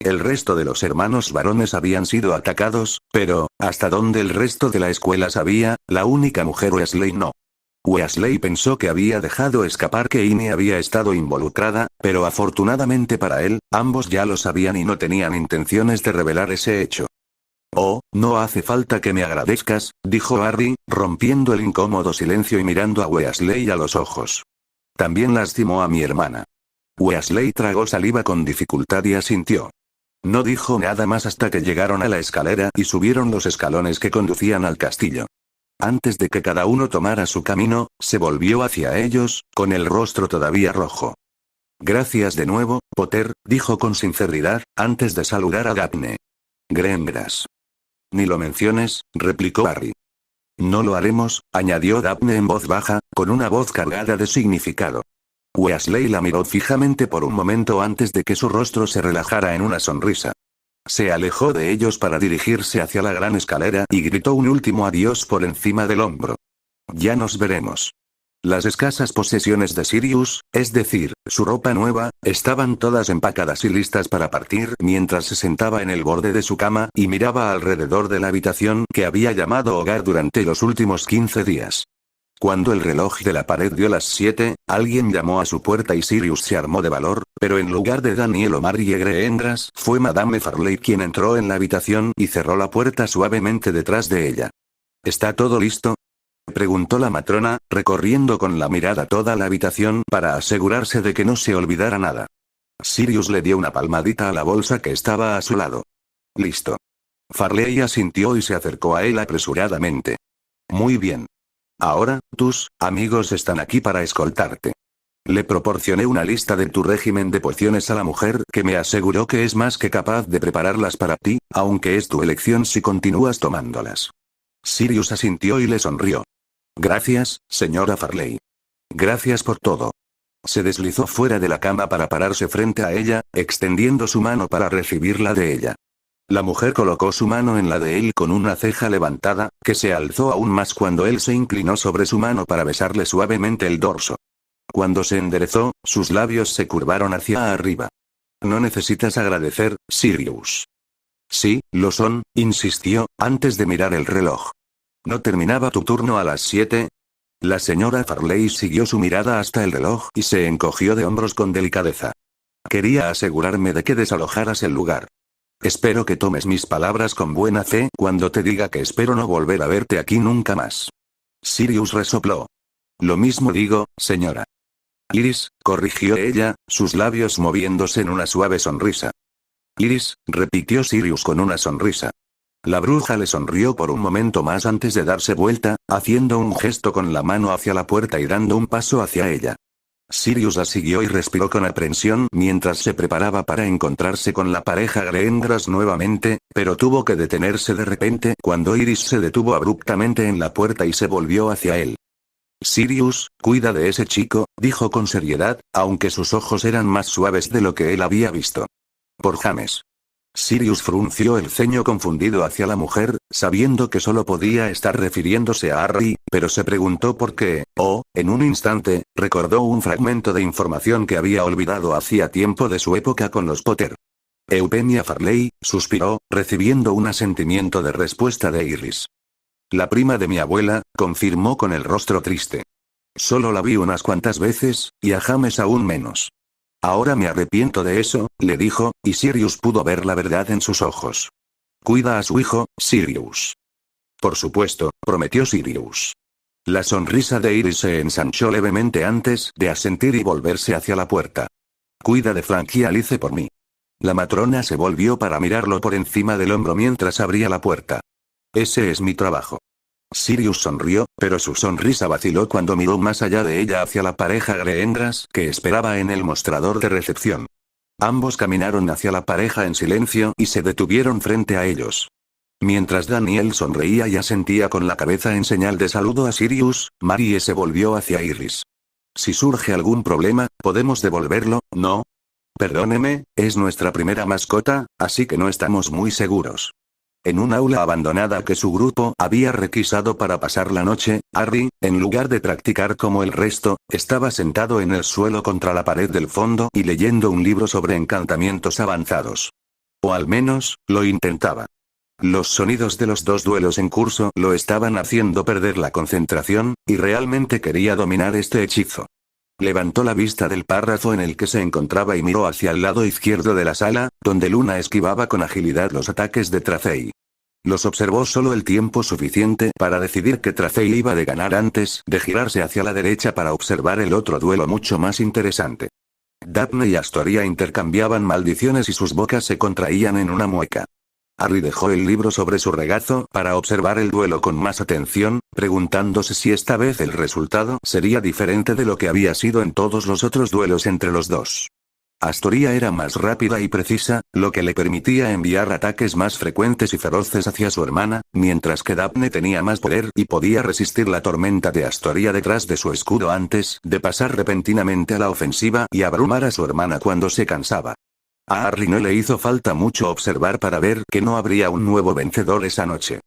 El resto de los hermanos varones habían sido atacados, pero, hasta donde el resto de la escuela sabía, la única mujer Weasley no. Weasley pensó que había dejado escapar que Ginny había estado involucrada, pero afortunadamente para él, ambos ya lo sabían y no tenían intenciones de revelar ese hecho. Oh, no hace falta que me agradezcas, dijo Harry, rompiendo el incómodo silencio y mirando a Weasley a los ojos. También lastimó a mi hermana. Weasley tragó saliva con dificultad y asintió. No dijo nada más hasta que llegaron a la escalera y subieron los escalones que conducían al castillo. Antes de que cada uno tomara su camino, se volvió hacia ellos, con el rostro todavía rojo. Gracias de nuevo, Potter, dijo con sinceridad, antes de saludar a Daphne. Gracias. Ni lo menciones, replicó Harry. No lo haremos, añadió Daphne en voz baja, con una voz cargada de significado. Weasley la miró fijamente por un momento antes de que su rostro se relajara en una sonrisa. Se alejó de ellos para dirigirse hacia la gran escalera y gritó un último adiós por encima del hombro. Ya nos veremos. Las escasas posesiones de Sirius, es decir, su ropa nueva, estaban todas empacadas y listas para partir mientras se sentaba en el borde de su cama y miraba alrededor de la habitación que había llamado hogar durante los últimos 15 días. Cuando el reloj de la pared dio las 7, alguien llamó a su puerta y Sirius se armó de valor, pero en lugar de Daniel o Marie Greengrass, fue Madame Farley quien entró en la habitación y cerró la puerta suavemente detrás de ella. ¿Está todo listo?, preguntó la matrona, recorriendo con la mirada toda la habitación para asegurarse de que no se olvidara nada. Sirius le dio una palmadita a la bolsa que estaba a su lado. Listo. Farley asintió y se acercó a él apresuradamente. Muy bien. Ahora, tus amigos están aquí para escoltarte. Le proporcioné una lista de tu régimen de pociones a la mujer que me aseguró que es más que capaz de prepararlas para ti, aunque es tu elección si continúas tomándolas. Sirius asintió y le sonrió. Gracias, señora Farley. Gracias por todo. Se deslizó fuera de la cama para pararse frente a ella, extendiendo su mano para recibirla de ella. La mujer colocó su mano en la de él con una ceja levantada, que se alzó aún más cuando él se inclinó sobre su mano para besarle suavemente el dorso. Cuando se enderezó, sus labios se curvaron hacia arriba. No necesitas agradecer, Sirius. Sí, lo son, insistió, antes de mirar el reloj. ¿No terminaba tu turno a las 7? La señora Farley siguió su mirada hasta el reloj y se encogió de hombros con delicadeza. Quería asegurarme de que desalojaras el lugar. Espero que tomes mis palabras con buena fe cuando te diga que espero no volver a verte aquí nunca más. Sirius resopló. Lo mismo digo, señora. Iris, corrigió ella, sus labios moviéndose en una suave sonrisa. Iris, repitió Sirius con una sonrisa. La bruja le sonrió por un momento más antes de darse vuelta, haciendo un gesto con la mano hacia la puerta y dando un paso hacia ella. Sirius la siguió y respiró con aprensión mientras se preparaba para encontrarse con la pareja Greengrass nuevamente, pero tuvo que detenerse de repente cuando Iris se detuvo abruptamente en la puerta y se volvió hacia él. Sirius, cuida de ese chico, dijo con seriedad, aunque sus ojos eran más suaves de lo que él había visto. Por James. Sirius frunció el ceño confundido hacia la mujer, sabiendo que solo podía estar refiriéndose a Harry, pero se preguntó por qué, en un instante, recordó un fragmento de información que había olvidado hacía tiempo de su época con los Potter. Eugenia Farley, suspiró, recibiendo un asentimiento de respuesta de Iris. La prima de mi abuela, confirmó con el rostro triste. Solo la vi unas cuantas veces, y a James aún menos. Ahora me arrepiento de eso, le dijo, y Sirius pudo ver la verdad en sus ojos. Cuida a su hijo, Sirius. Por supuesto, prometió Sirius. La sonrisa de Iris se ensanchó levemente antes de asentir y volverse hacia la puerta. Cuida de Frank y Alice por mí. La matrona se volvió para mirarlo por encima del hombro mientras abría la puerta. Ese es mi trabajo. Sirius sonrió, pero su sonrisa vaciló cuando miró más allá de ella hacia la pareja Greengrass que esperaba en el mostrador de recepción. Ambos caminaron hacia la pareja en silencio y se detuvieron frente a ellos. Mientras Daniel sonreía y asentía con la cabeza en señal de saludo a Sirius, Marie se volvió hacia Iris. Si surge algún problema, podemos devolverlo, ¿no? Perdóneme, es nuestra primera mascota, así que no estamos muy seguros. En un aula abandonada que su grupo había requisado para pasar la noche, Harry, en lugar de practicar como el resto, estaba sentado en el suelo contra la pared del fondo y leyendo un libro sobre encantamientos avanzados. O al menos, lo intentaba. Los sonidos de los dos duelos en curso lo estaban haciendo perder la concentración, y realmente quería dominar este hechizo. Levantó la vista del párrafo en el que se encontraba y miró hacia el lado izquierdo de la sala, donde Luna esquivaba con agilidad los ataques de Tracey. Los observó solo el tiempo suficiente para decidir que Tracey iba de ganar antes de girarse hacia la derecha para observar el otro duelo mucho más interesante. Daphne y Astoria intercambiaban maldiciones y sus bocas se contraían en una mueca. Harry dejó el libro sobre su regazo para observar el duelo con más atención, preguntándose si esta vez el resultado sería diferente de lo que había sido en todos los otros duelos entre los dos. Astoria era más rápida y precisa, lo que le permitía enviar ataques más frecuentes y feroces hacia su hermana, mientras que Daphne tenía más poder y podía resistir la tormenta de Astoria detrás de su escudo antes de pasar repentinamente a la ofensiva y abrumar a su hermana cuando se cansaba. A Harry no le hizo falta mucho observar para ver que no habría un nuevo vencedor esa noche.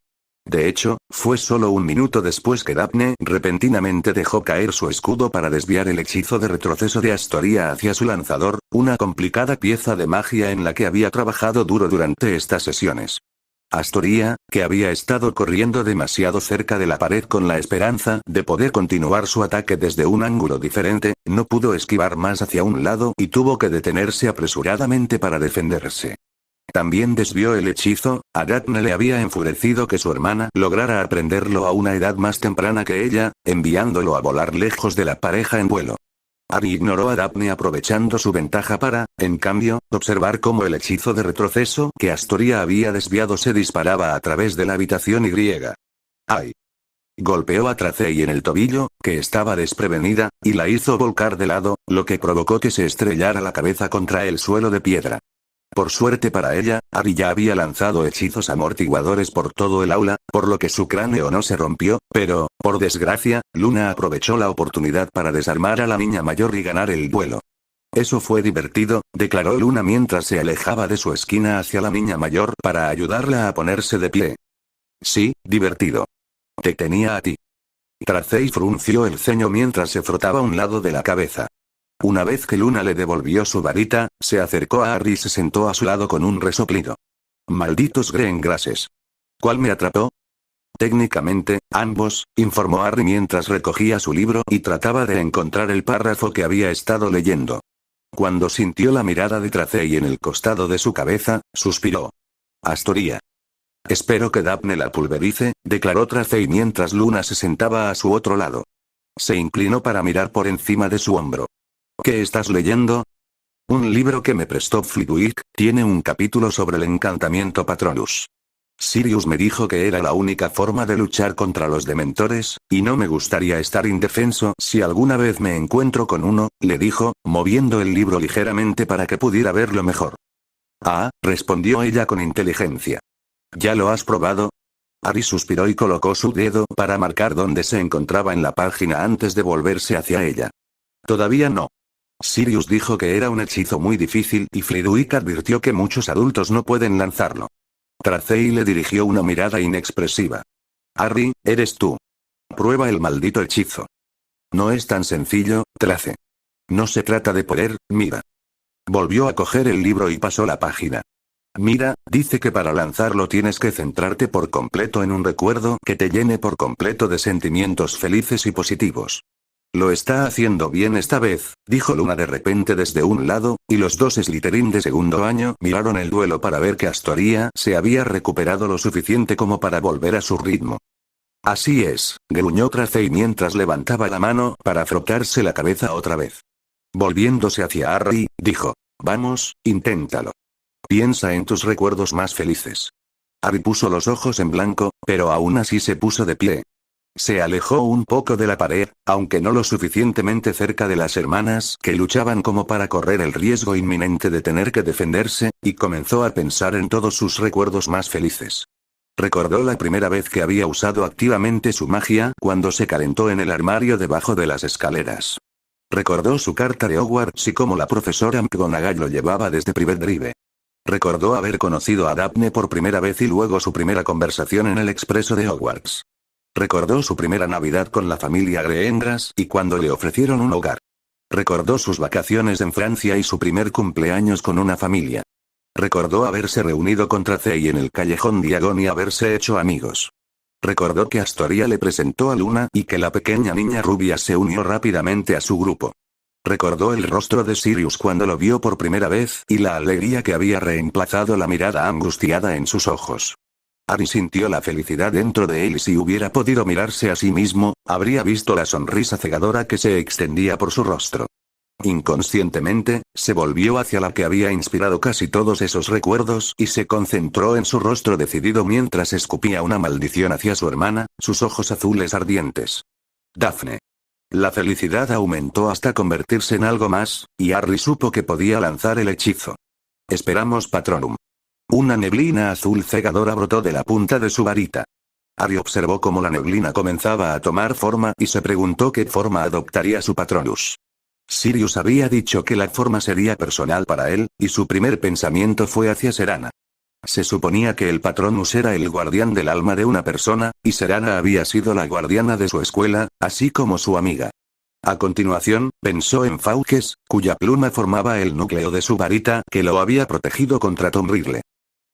De hecho, fue solo un minuto después que Daphne repentinamente dejó caer su escudo para desviar el hechizo de retroceso de Astoria hacia su lanzador, una complicada pieza de magia en la que había trabajado duro durante estas sesiones. Astoria, que había estado corriendo demasiado cerca de la pared con la esperanza de poder continuar su ataque desde un ángulo diferente, no pudo esquivar más hacia un lado y tuvo que detenerse apresuradamente para defenderse. También desvió el hechizo. A Daphne le había enfurecido que su hermana lograra aprenderlo a una edad más temprana que ella, enviándolo a volar lejos de la pareja en vuelo. Harry ignoró a Daphne aprovechando su ventaja para, en cambio, observar cómo el hechizo de retroceso que Astoria había desviado se disparaba a través de la habitación y. ¡Ay! Golpeó a Tracey en el tobillo, que estaba desprevenida, y la hizo volcar de lado, lo que provocó que se estrellara la cabeza contra el suelo de piedra. Por suerte para ella, Harry ya había lanzado hechizos amortiguadores por todo el aula, por lo que su cráneo no se rompió, pero, por desgracia, Luna aprovechó la oportunidad para desarmar a la niña mayor y ganar el duelo. Eso fue divertido, declaró Luna mientras se alejaba de su esquina hacia la niña mayor para ayudarla a ponerse de pie. Sí, divertido. Te tenía a ti. Tracey frunció el ceño mientras se frotaba un lado de la cabeza. Una vez que Luna le devolvió su varita, se acercó a Harry y se sentó a su lado con un resoplido. Malditos Greengrasses. ¿Cuál me atrapó? Técnicamente, ambos, informó Harry mientras recogía su libro y trataba de encontrar el párrafo que había estado leyendo. Cuando sintió la mirada de Tracey en el costado de su cabeza, suspiró. Astoria. Espero que Daphne la pulverice, declaró Tracey mientras Luna se sentaba a su otro lado. Se inclinó para mirar por encima de su hombro. ¿Qué estás leyendo? Un libro que me prestó Flitwick, tiene un capítulo sobre el encantamiento Patronus. Sirius me dijo que era la única forma de luchar contra los dementores, y no me gustaría estar indefenso si alguna vez me encuentro con uno, le dijo, moviendo el libro ligeramente para que pudiera verlo mejor. Ah, respondió ella con inteligencia. ¿Ya lo has probado? Harry suspiró y colocó su dedo para marcar dónde se encontraba en la página antes de volverse hacia ella. Todavía no. Sirius dijo que era un hechizo muy difícil y Flitwick advirtió que muchos adultos no pueden lanzarlo. Tracey le dirigió una mirada inexpresiva. Harry, eres tú. Prueba el maldito hechizo. No es tan sencillo, Trace. No se trata de poder, mira. Volvió a coger el libro y pasó la página. Mira, dice que para lanzarlo tienes que centrarte por completo en un recuerdo que te llene por completo de sentimientos felices y positivos. Lo está haciendo bien esta vez, dijo Luna de repente desde un lado, y los dos Slytherin de segundo año miraron el duelo para ver que Astoria se había recuperado lo suficiente como para volver a su ritmo. Así es, gruñó Tracey mientras levantaba la mano para frotarse la cabeza otra vez. Volviéndose hacia Harry, dijo, vamos, inténtalo. Piensa en tus recuerdos más felices. Harry puso los ojos en blanco, pero aún así se puso de pie. Se alejó un poco de la pared, aunque no lo suficientemente cerca de las hermanas que luchaban como para correr el riesgo inminente de tener que defenderse, y comenzó a pensar en todos sus recuerdos más felices. Recordó la primera vez que había usado activamente su magia cuando se calentó en el armario debajo de las escaleras. Recordó su carta de Hogwarts y cómo la profesora McGonagall lo llevaba desde Private Drive. Recordó haber conocido a Daphne por primera vez y luego su primera conversación en el expreso de Hogwarts. Recordó su primera Navidad con la familia Greengrass y cuando le ofrecieron un hogar. Recordó sus vacaciones en Francia y su primer cumpleaños con una familia. Recordó haberse reunido contra Zei en el callejón Diagon y haberse hecho amigos. Recordó que Astoria le presentó a Luna y que la pequeña niña rubia se unió rápidamente a su grupo. Recordó el rostro de Sirius cuando lo vio por primera vez y la alegría que había reemplazado la mirada angustiada en sus ojos. Harry sintió la felicidad dentro de él y si hubiera podido mirarse a sí mismo, habría visto la sonrisa cegadora que se extendía por su rostro. Inconscientemente, se volvió hacia la que había inspirado casi todos esos recuerdos y se concentró en su rostro decidido mientras escupía una maldición hacia su hermana, sus ojos azules ardientes. Daphne. La felicidad aumentó hasta convertirse en algo más, y Harry supo que podía lanzar el hechizo. Esperamos Patronum. Una neblina azul cegadora brotó de la punta de su varita. Harry observó cómo la neblina comenzaba a tomar forma y se preguntó qué forma adoptaría su Patronus. Sirius había dicho que la forma sería personal para él, y su primer pensamiento fue hacia Serana. Se suponía que el Patronus era el guardián del alma de una persona, y Serana había sido la guardiana de su escuela, así como su amiga. A continuación, pensó en Fawkes, cuya pluma formaba el núcleo de su varita que lo había protegido contra Tom Riddle.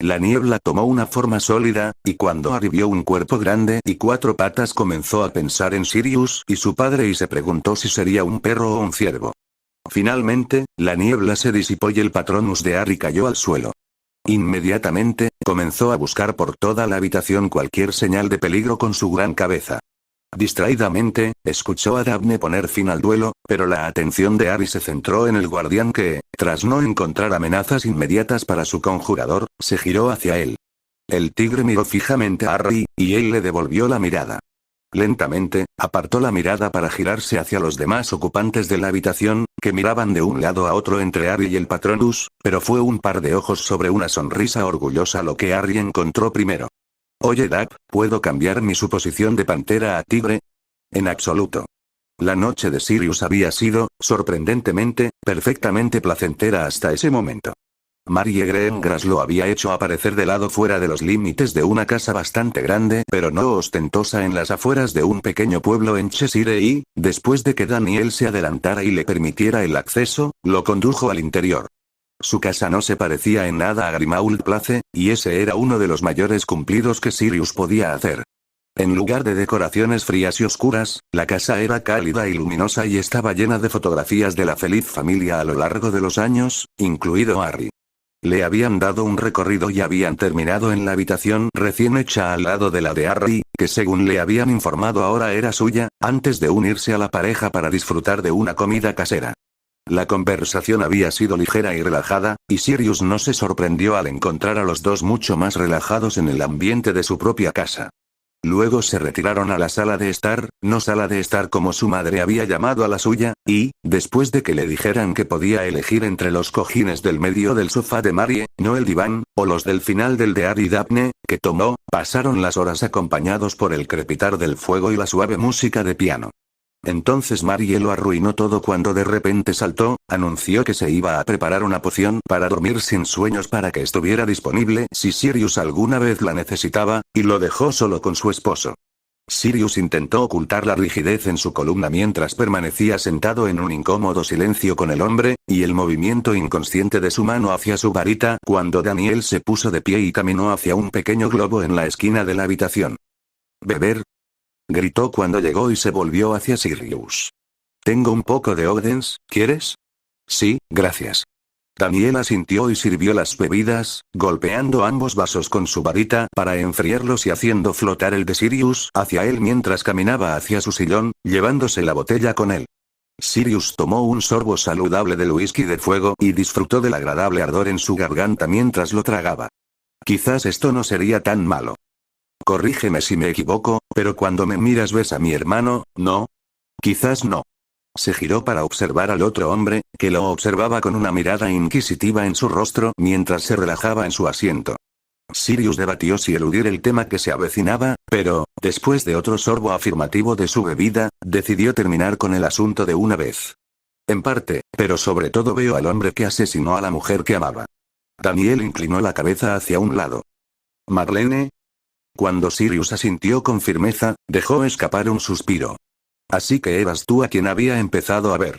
La niebla tomó una forma sólida, y cuando Harry vio un cuerpo grande y 4 patas comenzó a pensar en Sirius y su padre y se preguntó si sería un perro o un ciervo. Finalmente, la niebla se disipó y el Patronus de Harry cayó al suelo. Inmediatamente, comenzó a buscar por toda la habitación cualquier señal de peligro con su gran cabeza. Distraídamente, escuchó a Daphne poner fin al duelo, pero la atención de Harry se centró en el guardián que, tras no encontrar amenazas inmediatas para su conjurador, se giró hacia él. El tigre miró fijamente a Harry, y él le devolvió la mirada. Lentamente, apartó la mirada para girarse hacia los demás ocupantes de la habitación, que miraban de un lado a otro entre Harry y el Patronus, pero fue un par de ojos sobre una sonrisa orgullosa lo que Harry encontró primero. Oye Dap, ¿puedo cambiar mi suposición de pantera a tigre? En absoluto. La noche de Sirius había sido, sorprendentemente, perfectamente placentera hasta ese momento. Marie Greengrass lo había hecho aparecer de lado fuera de los límites de una casa bastante grande pero no ostentosa en las afueras de un pequeño pueblo en Cheshire y, después de que Daniel se adelantara y le permitiera el acceso, lo condujo al interior. Su casa no se parecía en nada a Grimmauld Place, y ese era uno de los mayores cumplidos que Sirius podía hacer. En lugar de decoraciones frías y oscuras, la casa era cálida y luminosa y estaba llena de fotografías de la feliz familia a lo largo de los años, incluido Harry. Le habían dado un recorrido y habían terminado en la habitación recién hecha al lado de la de Harry, que según le habían informado ahora era suya, antes de unirse a la pareja para disfrutar de una comida casera. La conversación había sido ligera y relajada, y Sirius no se sorprendió al encontrar a los dos mucho más relajados en el ambiente de su propia casa. Luego se retiraron a la sala de estar, no sala de estar como su madre había llamado a la suya, y, después de que le dijeran que podía elegir entre los cojines del medio del sofá de Marie, no el diván, o los del final del de Harry y Daphne, que tomó, pasaron las horas acompañados por el crepitar del fuego y la suave música de piano. Entonces Marie lo arruinó todo cuando de repente saltó, anunció que se iba a preparar una poción para dormir sin sueños para que estuviera disponible si Sirius alguna vez la necesitaba, y lo dejó solo con su esposo. Sirius intentó ocultar la rigidez en su columna mientras permanecía sentado en un incómodo silencio con el hombre, y el movimiento inconsciente de su mano hacia su varita cuando Daniel se puso de pie y caminó hacia un pequeño globo en la esquina de la habitación. ¿Beber? Gritó cuando llegó y se volvió hacia Sirius. Tengo un poco de Odense, ¿quieres? Sí, gracias. Daniel asintió y sirvió las bebidas, golpeando ambos vasos con su varita para enfriarlos y haciendo flotar el de Sirius hacia él mientras caminaba hacia su sillón, llevándose la botella con él. Sirius tomó un sorbo saludable del whisky de fuego y disfrutó del agradable ardor en su garganta mientras lo tragaba. Quizás esto no sería tan malo. Corrígeme si me equivoco, pero cuando me miras ves a mi hermano, ¿no? Quizás no. Se giró para observar al otro hombre, que lo observaba con una mirada inquisitiva en su rostro mientras se relajaba en su asiento. Sirius debatió si eludir el tema que se avecinaba, pero, después de otro sorbo afirmativo de su bebida, decidió terminar con el asunto de una vez. En parte, pero sobre todo veo al hombre que asesinó a la mujer que amaba. Daniel inclinó la cabeza hacia un lado. ¿Marlene? Cuando Sirius asintió con firmeza, dejó escapar un suspiro. Así que eras tú a quien había empezado a ver.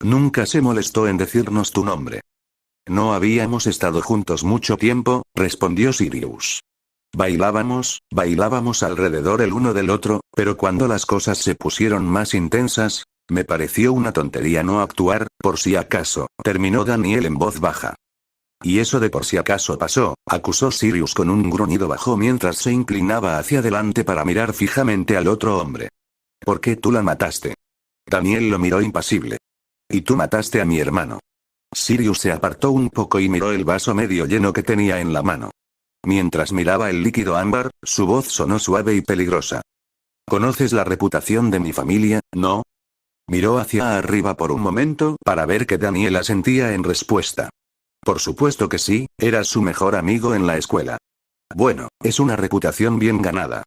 Nunca se molestó en decirnos tu nombre. No habíamos estado juntos mucho tiempo, respondió Sirius. Bailábamos alrededor el uno del otro, pero cuando las cosas se pusieron más intensas, me pareció una tontería no actuar, por si acaso, terminó Daniel en voz baja. Y eso de por si acaso pasó, acusó Sirius con un gruñido bajo mientras se inclinaba hacia adelante para mirar fijamente al otro hombre. ¿Por qué tú la mataste? Daniel lo miró impasible. Y tú mataste a mi hermano. Sirius se apartó un poco y miró el vaso medio lleno que tenía en la mano. Mientras miraba el líquido ámbar, su voz sonó suave y peligrosa. ¿Conoces la reputación de mi familia, no? Miró hacia arriba por un momento para ver que Daniel asentía en respuesta. Por supuesto que sí, era su mejor amigo en la escuela. Bueno, es una reputación bien ganada.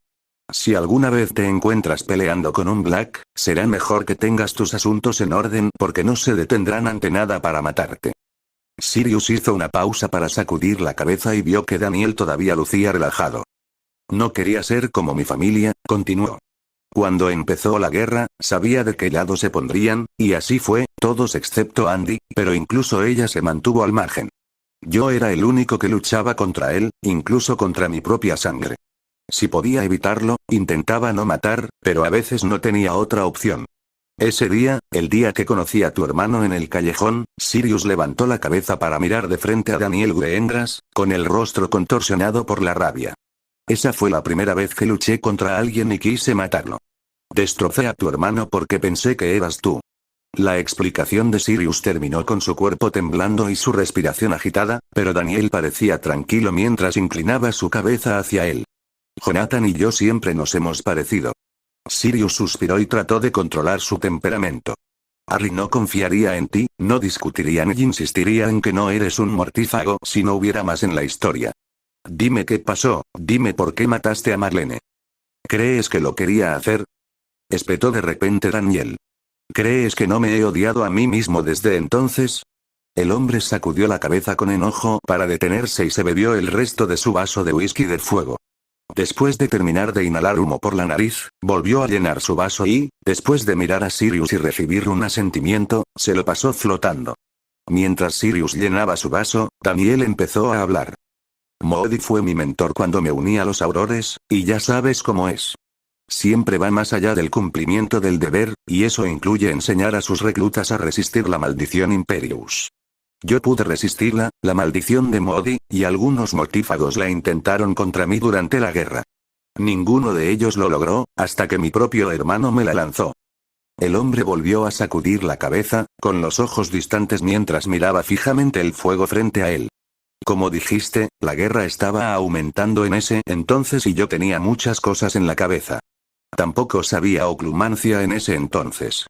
Si alguna vez te encuentras peleando con un Black, será mejor que tengas tus asuntos en orden porque no se detendrán ante nada para matarte. Sirius hizo una pausa para sacudir la cabeza y vio que Daniel todavía lucía relajado. No quería ser como mi familia, continuó. Cuando empezó la guerra, sabía de qué lado se pondrían, y así fue, todos excepto Andy, pero incluso ella se mantuvo al margen. Yo era el único que luchaba contra él, incluso contra mi propia sangre. Si podía evitarlo, intentaba no matar, pero a veces no tenía otra opción. Ese día, el día que conocí a tu hermano en el callejón, Sirius levantó la cabeza para mirar de frente a Daniel Greengrass, con el rostro contorsionado por la rabia. Esa fue la primera vez que luché contra alguien y quise matarlo. Destrocé a tu hermano porque pensé que eras tú. La explicación de Sirius terminó con su cuerpo temblando y su respiración agitada, pero Daniel parecía tranquilo mientras inclinaba su cabeza hacia él. Jonathan y yo siempre nos hemos parecido. Sirius suspiró y trató de controlar su temperamento. Harry no confiaría en ti, no discutiría ni insistiría en que no eres un mortífago si no hubiera más en la historia. Dime qué pasó, dime por qué mataste a Marlene. ¿Crees que lo quería hacer? Espetó de repente Daniel. ¿Crees que no me he odiado a mí mismo desde entonces? El hombre sacudió la cabeza con enojo para detenerse y se bebió el resto de su vaso de whisky de fuego. Después de terminar de inhalar humo por la nariz, volvió a llenar su vaso y, después de mirar a Sirius y recibir un asentimiento, se lo pasó flotando. Mientras Sirius llenaba su vaso, Daniel empezó a hablar. Moody fue mi mentor cuando me uní a los Aurores, y ya sabes cómo es. Siempre va más allá del cumplimiento del deber, y eso incluye enseñar a sus reclutas a resistir la maldición Imperius. Yo pude resistirla, la maldición de Moody, y algunos mortífagos la intentaron contra mí durante la guerra. Ninguno de ellos lo logró, hasta que mi propio hermano me la lanzó. El hombre volvió a sacudir la cabeza, con los ojos distantes mientras miraba fijamente el fuego frente a él. Como dijiste, la guerra estaba aumentando en ese entonces y yo tenía muchas cosas en la cabeza. Tampoco sabía oclumancia en ese entonces.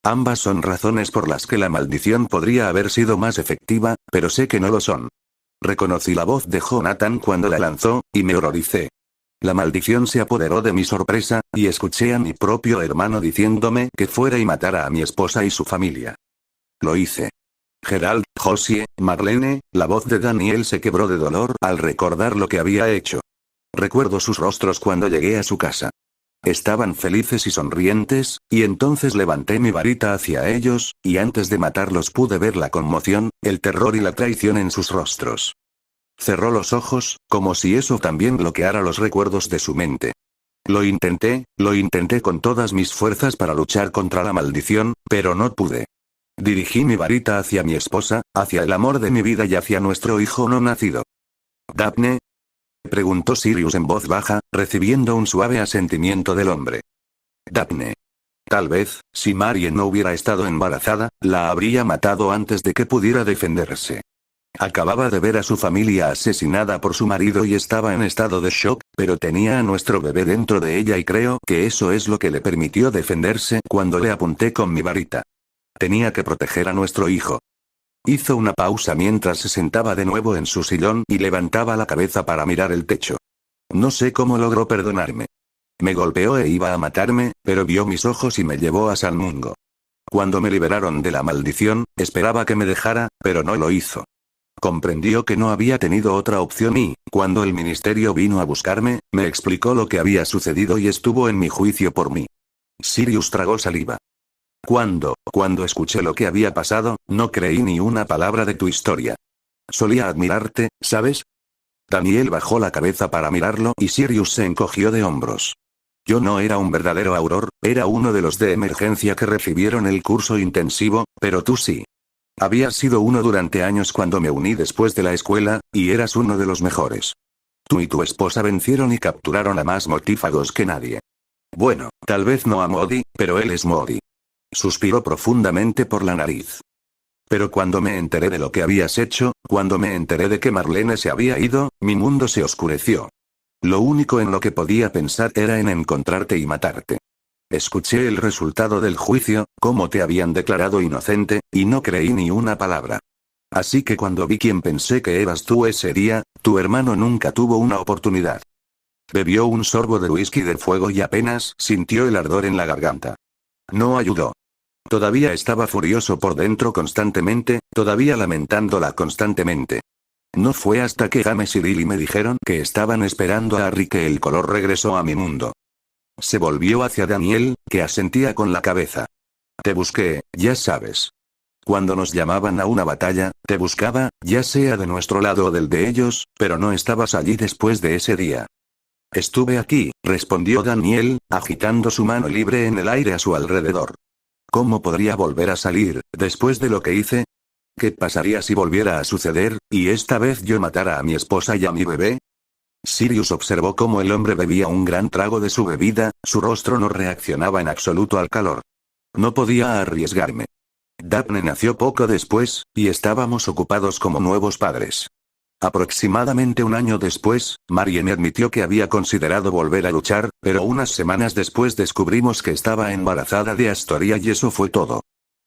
Ambas son razones por las que la maldición podría haber sido más efectiva, pero sé que no lo son. Reconocí la voz de Jonathan cuando la lanzó, y me horroricé. La maldición se apoderó de mi sorpresa, y escuché a mi propio hermano diciéndome que fuera y matara a mi esposa y su familia. Lo hice. Gerald, Josie, Marlene, la voz de Daniel se quebró de dolor al recordar lo que había hecho. Recuerdo sus rostros cuando llegué a su casa. Estaban felices y sonrientes, y entonces levanté mi varita hacia ellos, y antes de matarlos pude ver la conmoción, el terror y la traición en sus rostros. Cerró los ojos, como si eso también bloqueara los recuerdos de su mente. Lo intenté con todas mis fuerzas para luchar contra la maldición, pero no pude. Dirigí mi varita hacia mi esposa, hacia el amor de mi vida y hacia nuestro hijo no nacido. ¿Daphne? Preguntó Sirius en voz baja, recibiendo un suave asentimiento del hombre. Daphne. Tal vez, si Marian no hubiera estado embarazada, la habría matado antes de que pudiera defenderse. Acababa de ver a su familia asesinada por su marido y estaba en estado de shock, pero tenía a nuestro bebé dentro de ella y creo que eso es lo que le permitió defenderse cuando le apunté con mi varita. Tenía que proteger a nuestro hijo. Hizo una pausa mientras se sentaba de nuevo en su sillón y levantaba la cabeza para mirar el techo. No sé cómo logró perdonarme. Me golpeó e iba a matarme, pero vio mis ojos y me llevó a San Mungo. Cuando me liberaron de la maldición, esperaba que me dejara, pero no lo hizo. Comprendió que no había tenido otra opción y, cuando el ministerio vino a buscarme, me explicó lo que había sucedido y estuvo en mi juicio por mí. Sirius tragó saliva. Cuando escuché lo que había pasado, no creí ni una palabra de tu historia. Solía admirarte, ¿sabes? Daniel bajó la cabeza para mirarlo y Sirius se encogió de hombros. Yo no era un verdadero Auror, era uno de los de emergencia que recibieron el curso intensivo, pero tú sí. Habías sido uno durante años cuando me uní después de la escuela, y eras uno de los mejores. Tú y tu esposa vencieron y capturaron a más mortífagos que nadie. Bueno, tal vez no a Modi, pero él es Modi. Suspiró profundamente por la nariz. Pero cuando me enteré de lo que habías hecho, cuando me enteré de que Marlene se había ido, mi mundo se oscureció. Lo único en lo que podía pensar era en encontrarte y matarte. Escuché el resultado del juicio, cómo te habían declarado inocente, y no creí ni una palabra. Así que cuando vi quién pensé que eras tú ese día, tu hermano nunca tuvo una oportunidad. Bebió un sorbo de whisky de fuego y apenas sintió el ardor en la garganta. No ayudó. Todavía estaba furioso por dentro constantemente, todavía lamentándola constantemente. No fue hasta que James y Lily me dijeron que estaban esperando a Harry que el color regresó a mi mundo. Se volvió hacia Daniel, que asentía con la cabeza. Te busqué, ya sabes. Cuando nos llamaban a una batalla, te buscaba, ya sea de nuestro lado o del de ellos, pero no estabas allí después de ese día. Estuve aquí, respondió Daniel, agitando su mano libre en el aire a su alrededor. ¿Cómo podría volver a salir, después de lo que hice? ¿Qué pasaría si volviera a suceder, y esta vez yo matara a mi esposa y a mi bebé? Sirius observó cómo el hombre bebía un gran trago de su bebida, su rostro no reaccionaba en absoluto al calor. No podía arriesgarme. Daphne nació poco después, y estábamos ocupados como nuevos padres. Aproximadamente un año después, Marie me admitió que había considerado volver a luchar, pero unas semanas después descubrimos que estaba embarazada de Astoria y eso fue todo.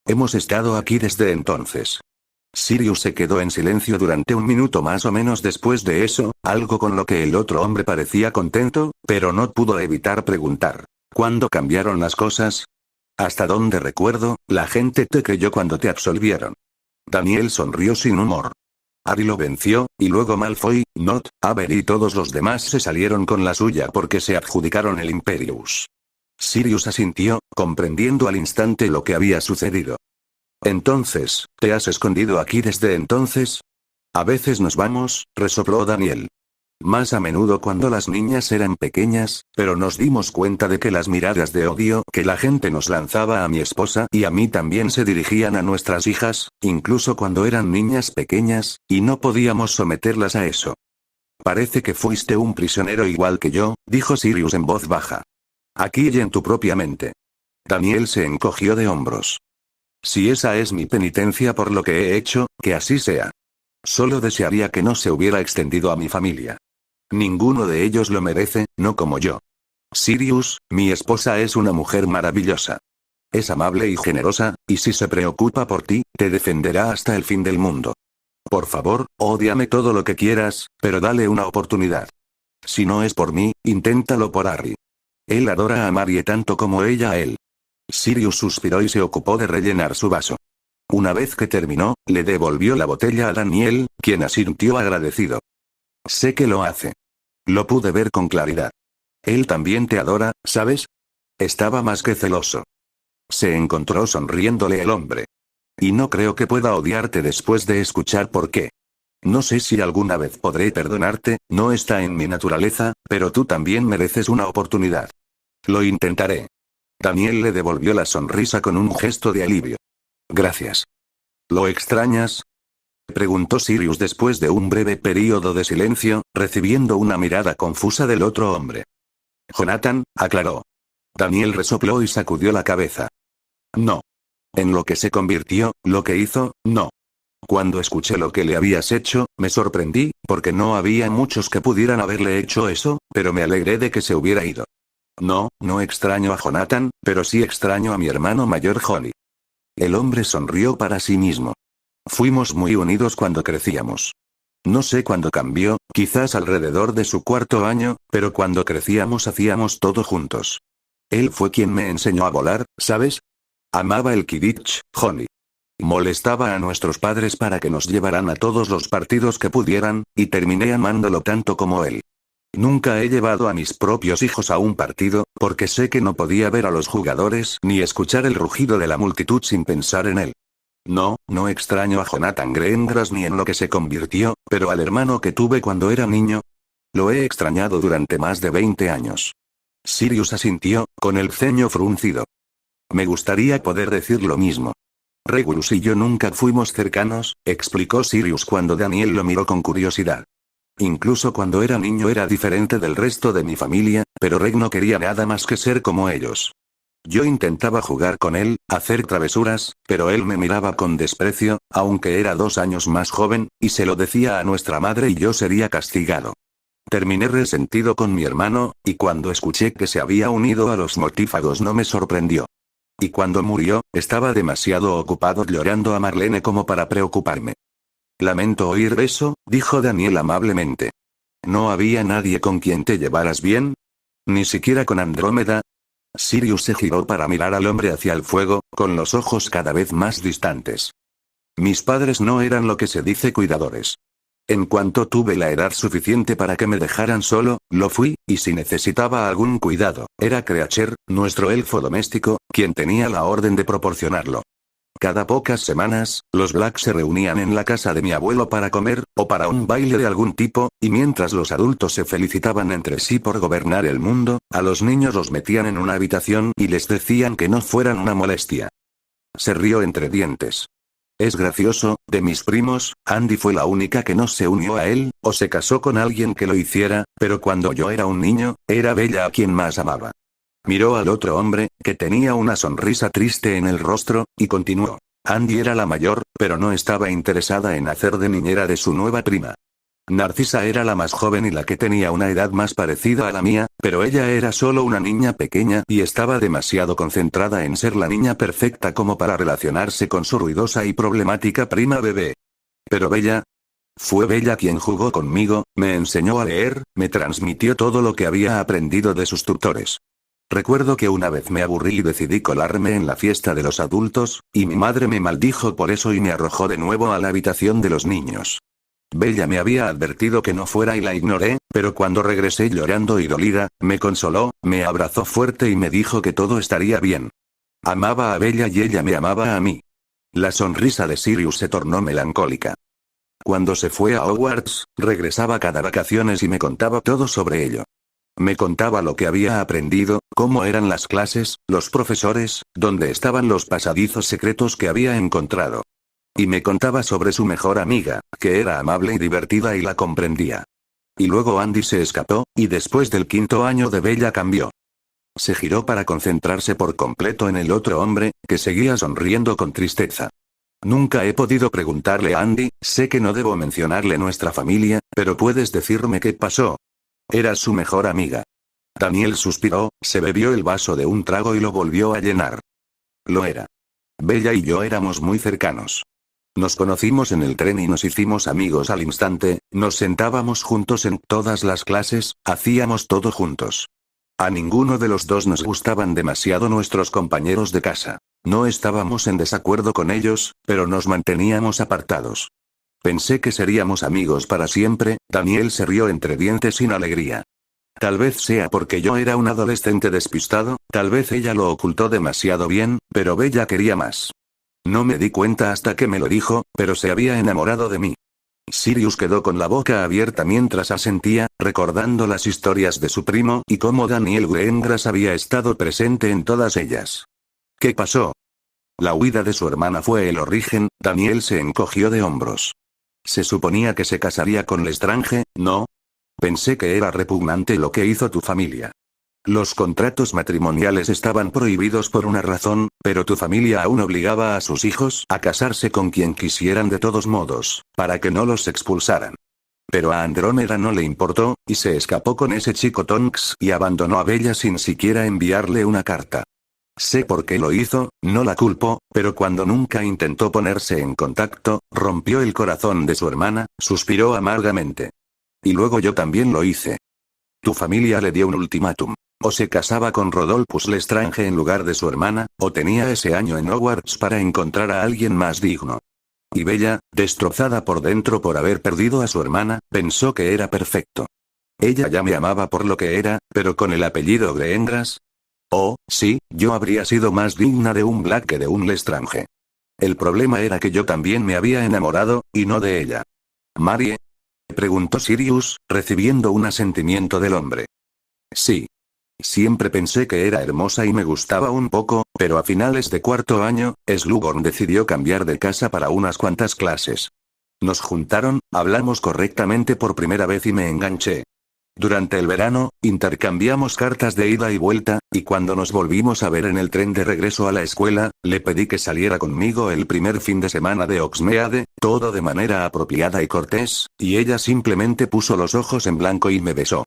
Hemos estado aquí desde entonces. Sirius se quedó en silencio durante un minuto más o menos después de eso, algo con lo que el otro hombre parecía contento, pero no pudo evitar preguntar. ¿Cuándo cambiaron las cosas? Hasta donde recuerdo, la gente te creyó cuando te absolvieron. Daniel sonrió sin humor. Harry lo venció, y luego Malfoy, Not, Avery y todos los demás se salieron con la suya porque se adjudicaron el Imperius. Sirius asintió, comprendiendo al instante lo que había sucedido. Entonces, ¿te has escondido aquí desde entonces? A veces nos vamos, resopló Daniel. Más a menudo cuando las niñas eran pequeñas, pero nos dimos cuenta de que las miradas de odio que la gente nos lanzaba a mi esposa y a mí también se dirigían a nuestras hijas, incluso cuando eran niñas pequeñas, y no podíamos someterlas a eso. Parece que fuiste un prisionero igual que yo, dijo Sirius en voz baja. Aquí y en tu propia mente. Daniel se encogió de hombros. Si esa es mi penitencia por lo que he hecho, que así sea. Solo desearía que no se hubiera extendido a mi familia. Ninguno de ellos lo merece, no como yo. Sirius, mi esposa es una mujer maravillosa. Es amable y generosa, y si se preocupa por ti, te defenderá hasta el fin del mundo. Por favor, ódiame todo lo que quieras, pero dale una oportunidad. Si no es por mí, inténtalo por Harry. Él adora a Marie tanto como ella a él. Sirius suspiró y se ocupó de rellenar su vaso. Una vez que terminó, le devolvió la botella a Daniel, quien asintió agradecido. Sé que lo hace. Lo pude ver con claridad. Él también te adora, ¿sabes? Estaba más que celoso. Se encontró sonriéndole el hombre. Y no creo que pueda odiarte después de escuchar por qué. No sé si alguna vez podré perdonarte, no está en mi naturaleza, pero tú también mereces una oportunidad. Lo intentaré. Daniel le devolvió la sonrisa con un gesto de alivio. Gracias. ¿Lo extrañas? Preguntó Sirius después de un breve período de silencio, recibiendo una mirada confusa del otro hombre. Jonathan, aclaró. Daniel resopló y sacudió la cabeza. No. En lo que se convirtió, lo que hizo, no. Cuando escuché lo que le habías hecho, me sorprendí, porque no había muchos que pudieran haberle hecho eso, pero me alegré de que se hubiera ido. No, no extraño a Jonathan, pero sí extraño a mi hermano mayor Holly. El hombre sonrió para sí mismo. Fuimos muy unidos cuando crecíamos. No sé cuándo cambió, quizás alrededor de su cuarto año, pero cuando crecíamos hacíamos todo juntos. Él fue quien me enseñó a volar, ¿sabes? Amaba el Quidditch, Holly. Molestaba a nuestros padres para que nos llevaran a todos los partidos que pudieran, y terminé amándolo tanto como él. Nunca he llevado a mis propios hijos a un partido, porque sé que no podía ver a los jugadores ni escuchar el rugido de la multitud sin pensar en él. No, no extraño a Jonathan Greengrass ni en lo que se convirtió, pero al hermano que tuve cuando era niño. Lo he extrañado durante más de 20 años. Sirius asintió, con el ceño fruncido. Me gustaría poder decir lo mismo. Regulus y yo nunca fuimos cercanos, explicó Sirius cuando Daniel lo miró con curiosidad. Incluso cuando era niño era diferente del resto de mi familia, pero Reg no quería nada más que ser como ellos. Yo intentaba jugar con él, hacer travesuras, pero él me miraba con desprecio, aunque era 2 años más joven, y se lo decía a nuestra madre y yo sería castigado. Terminé resentido con mi hermano, y cuando escuché que se había unido a los mortífagos no me sorprendió. Y cuando murió, estaba demasiado ocupado llorando a Marlene como para preocuparme. Lamento oír eso, dijo Daniel amablemente. ¿No había nadie con quien te llevaras bien? ¿Ni siquiera con Andrómeda? Sirius se giró para mirar al hombre hacia el fuego, con los ojos cada vez más distantes. Mis padres no eran lo que se dice cuidadores. En cuanto tuve la edad suficiente para que me dejaran solo, lo fui, y si necesitaba algún cuidado, era Creacher, nuestro elfo doméstico, quien tenía la orden de proporcionarlo. Cada pocas semanas, los Black se reunían en la casa de mi abuelo para comer, o para un baile de algún tipo, y mientras los adultos se felicitaban entre sí por gobernar el mundo, a los niños los metían en una habitación y les decían que no fueran una molestia. Se rió entre dientes. Es gracioso, de mis primos, Andy fue la única que no se unió a él, o se casó con alguien que lo hiciera, pero cuando yo era un niño, era Bella a quien más amaba. Miró al otro hombre, que tenía una sonrisa triste en el rostro, y continuó. Andy era la mayor, pero no estaba interesada en hacer de niñera de su nueva prima. Narcisa era la más joven y la que tenía una edad más parecida a la mía, pero ella era solo una niña pequeña y estaba demasiado concentrada en ser la niña perfecta como para relacionarse con su ruidosa y problemática prima bebé. Pero Bella... Fue Bella quien jugó conmigo, me enseñó a leer, me transmitió todo lo que había aprendido de sus tutores. Recuerdo que una vez me aburrí y decidí colarme en la fiesta de los adultos, y mi madre me maldijo por eso y me arrojó de nuevo a la habitación de los niños. Bella me había advertido que no fuera y la ignoré, pero cuando regresé llorando y dolida, me consoló, me abrazó fuerte y me dijo que todo estaría bien. Amaba a Bella y ella me amaba a mí. La sonrisa de Sirius se tornó melancólica. Cuando se fue a Hogwarts, regresaba cada vacaciones y me contaba todo sobre ello. Me contaba lo que había aprendido, cómo eran las clases, los profesores, dónde estaban los pasadizos secretos que había encontrado. Y me contaba sobre su mejor amiga, que era amable y divertida y la comprendía. Y luego Andy se escapó, y después del 5.º año de Bella cambió. Se giró para concentrarse por completo en el otro hombre, que seguía sonriendo con tristeza. Nunca he podido preguntarle a Andy, sé que no debo mencionarle nuestra familia, pero ¿puedes decirme qué pasó? Era su mejor amiga. Daniel suspiró, se bebió el vaso de un trago y lo volvió a llenar. Lo era. Bella y yo éramos muy cercanos. Nos conocimos en el tren y nos hicimos amigos al instante, nos sentábamos juntos en todas las clases, hacíamos todo juntos. A ninguno de los dos nos gustaban demasiado nuestros compañeros de casa. No estábamos en desacuerdo con ellos, pero nos manteníamos apartados. Pensé que seríamos amigos para siempre, Daniel se rió entre dientes sin alegría. Tal vez sea porque yo era un adolescente despistado, tal vez ella lo ocultó demasiado bien, pero Bella quería más. No me di cuenta hasta que me lo dijo, pero se había enamorado de mí. Sirius quedó con la boca abierta mientras asentía, recordando las historias de su primo y cómo Daniel Greengrass había estado presente en todas ellas. ¿Qué pasó? La huida de su hermana fue el origen, Daniel se encogió de hombros. Se suponía que se casaría con Lestrange, ¿no? Pensé que era repugnante lo que hizo tu familia. Los contratos matrimoniales estaban prohibidos por una razón, pero tu familia aún obligaba a sus hijos a casarse con quien quisieran de todos modos, para que no los expulsaran. Pero a Andrómeda no le importó, y se escapó con ese chico Tonks y abandonó a Bella sin siquiera enviarle una carta. Sé por qué lo hizo, no la culpo, pero cuando nunca intentó ponerse en contacto, rompió el corazón de su hermana, suspiró amargamente. Y luego yo también lo hice. Tu familia le dio un ultimátum. O se casaba con Rodolphus Lestrange en lugar de su hermana, o tenía ese año en Hogwarts para encontrar a alguien más digno. Y Bella, destrozada por dentro por haber perdido a su hermana, pensó que era perfecto. Ella ya me amaba por lo que era, pero con el apellido Greengrass. Oh, sí, yo habría sido más digna de un Black que de un Lestrange. El problema era que yo también me había enamorado, y no de ella. ¿Marie? Preguntó Sirius, recibiendo un asentimiento del hombre. Sí. Siempre pensé que era hermosa y me gustaba un poco, pero a finales de cuarto año, Slughorn decidió cambiar de casa para unas cuantas clases. Nos juntaron, hablamos correctamente por primera vez y me enganché. Durante el verano, intercambiamos cartas de ida y vuelta, y cuando nos volvimos a ver en el tren de regreso a la escuela, le pedí que saliera conmigo el primer fin de semana de Oxmeade, todo de manera apropiada y cortés, y ella simplemente puso los ojos en blanco y me besó.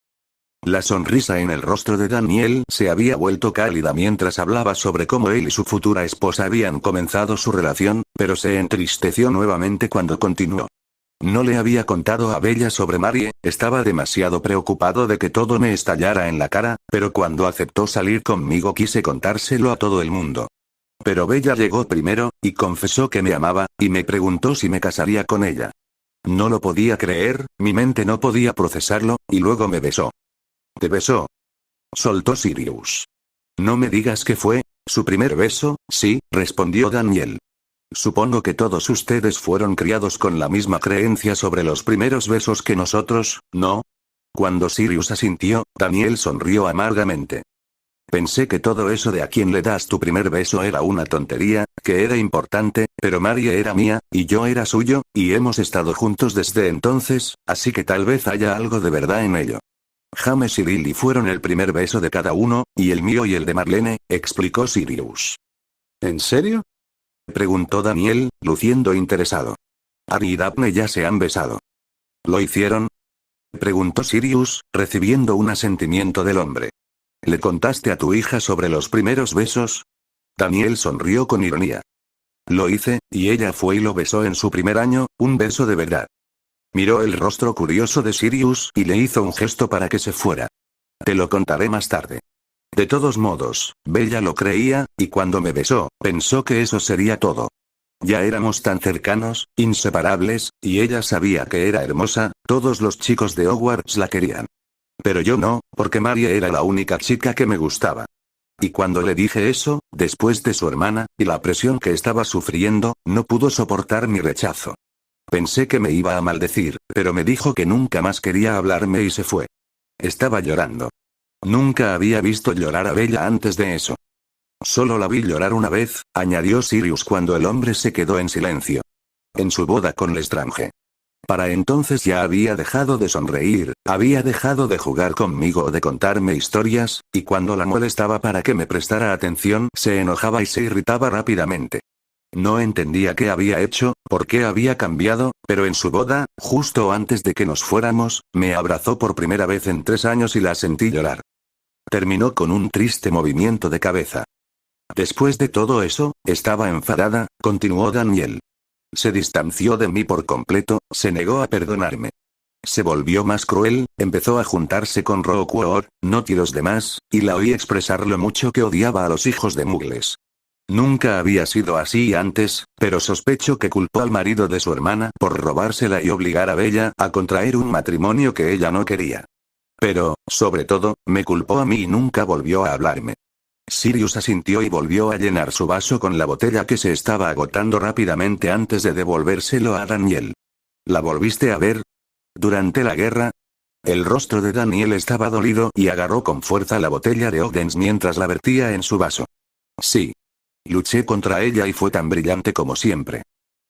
La sonrisa en el rostro de Daniel se había vuelto cálida mientras hablaba sobre cómo él y su futura esposa habían comenzado su relación, pero se entristeció nuevamente cuando continuó. No le había contado a Bella sobre Marie, estaba demasiado preocupado de que todo me estallara en la cara, pero cuando aceptó salir conmigo quise contárselo a todo el mundo. Pero Bella llegó primero, y confesó que me amaba, y me preguntó si me casaría con ella. No lo podía creer, mi mente no podía procesarlo, y luego me besó. ¿Te besó? Soltó Sirius. No me digas que fue su primer beso. Sí, respondió Daniel. Supongo que todos ustedes fueron criados con la misma creencia sobre los primeros besos que nosotros, ¿no? Cuando Sirius asintió, Daniel sonrió amargamente. Pensé que todo eso de a quién le das tu primer beso era una tontería, que era importante, pero Marie era mía, y yo era suyo, y hemos estado juntos desde entonces, así que tal vez haya algo de verdad en ello. James y Lily fueron el primer beso de cada uno, y el mío y el de Marlene, explicó Sirius. ¿En serio? Preguntó Daniel, luciendo interesado. Ari y Daphne ya se han besado. ¿Lo hicieron? Preguntó Sirius, recibiendo un asentimiento del hombre. ¿Le contaste a tu hija sobre los primeros besos? Daniel sonrió con ironía. Lo hice, y ella fue y lo besó en su primer año, un beso de verdad. Miró el rostro curioso de Sirius y le hizo un gesto para que se fuera. Te lo contaré más tarde. De todos modos, Bella lo creía, y cuando me besó, pensó que eso sería todo. Ya éramos tan cercanos, inseparables, y ella sabía que era hermosa, todos los chicos de Hogwarts la querían. Pero yo no, porque Marie era la única chica que me gustaba. Y cuando le dije eso, después de su hermana, y la presión que estaba sufriendo, no pudo soportar mi rechazo. Pensé que me iba a maldecir, pero me dijo que nunca más quería hablarme y se fue. Estaba llorando. Nunca había visto llorar a Bella antes de eso. Solo la vi llorar una vez, añadió Sirius cuando el hombre se quedó en silencio. En su boda con Lestrange. Para entonces ya había dejado de sonreír, había dejado de jugar conmigo o de contarme historias, y cuando la molestaba para que me prestara atención se enojaba y se irritaba rápidamente. No entendía qué había hecho, por qué había cambiado, pero en su boda, justo antes de que nos fuéramos, me abrazó por primera vez en 3 años y la sentí llorar. Terminó con un triste movimiento de cabeza. Después de todo eso, estaba enfadada, continuó Daniel. Se distanció de mí por completo, se negó a perdonarme. Se volvió más cruel, empezó a juntarse con Roquefort, Not y los demás, y la oí expresar lo mucho que odiaba a los hijos de Muggles. Nunca había sido así antes, pero sospecho que culpó al marido de su hermana por robársela y obligar a Bella a contraer un matrimonio que ella no quería. Pero, sobre todo, me culpó a mí y nunca volvió a hablarme. Sirius asintió y volvió a llenar su vaso con la botella que se estaba agotando rápidamente antes de devolvérselo a Daniel. ¿La volviste a ver? ¿Durante la guerra? El rostro de Daniel estaba dolido y agarró con fuerza la botella de Odense mientras la vertía en su vaso. Sí. Luché contra ella y fue tan brillante como siempre.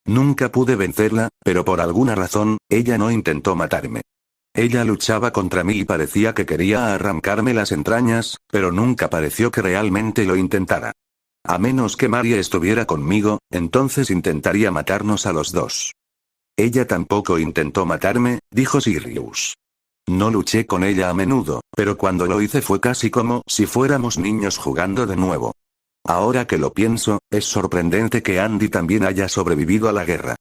Nunca pude vencerla, pero por alguna razón, ella no intentó matarme. Ella luchaba contra mí y parecía que quería arrancarme las entrañas, pero nunca pareció que realmente lo intentara. A menos que Marie estuviera conmigo, entonces intentaría matarnos a los dos. Ella tampoco intentó matarme, dijo Sirius. No luché con ella a menudo, pero cuando lo hice fue casi como si fuéramos niños jugando de nuevo. Ahora que lo pienso, es sorprendente que Andy también haya sobrevivido a la guerra.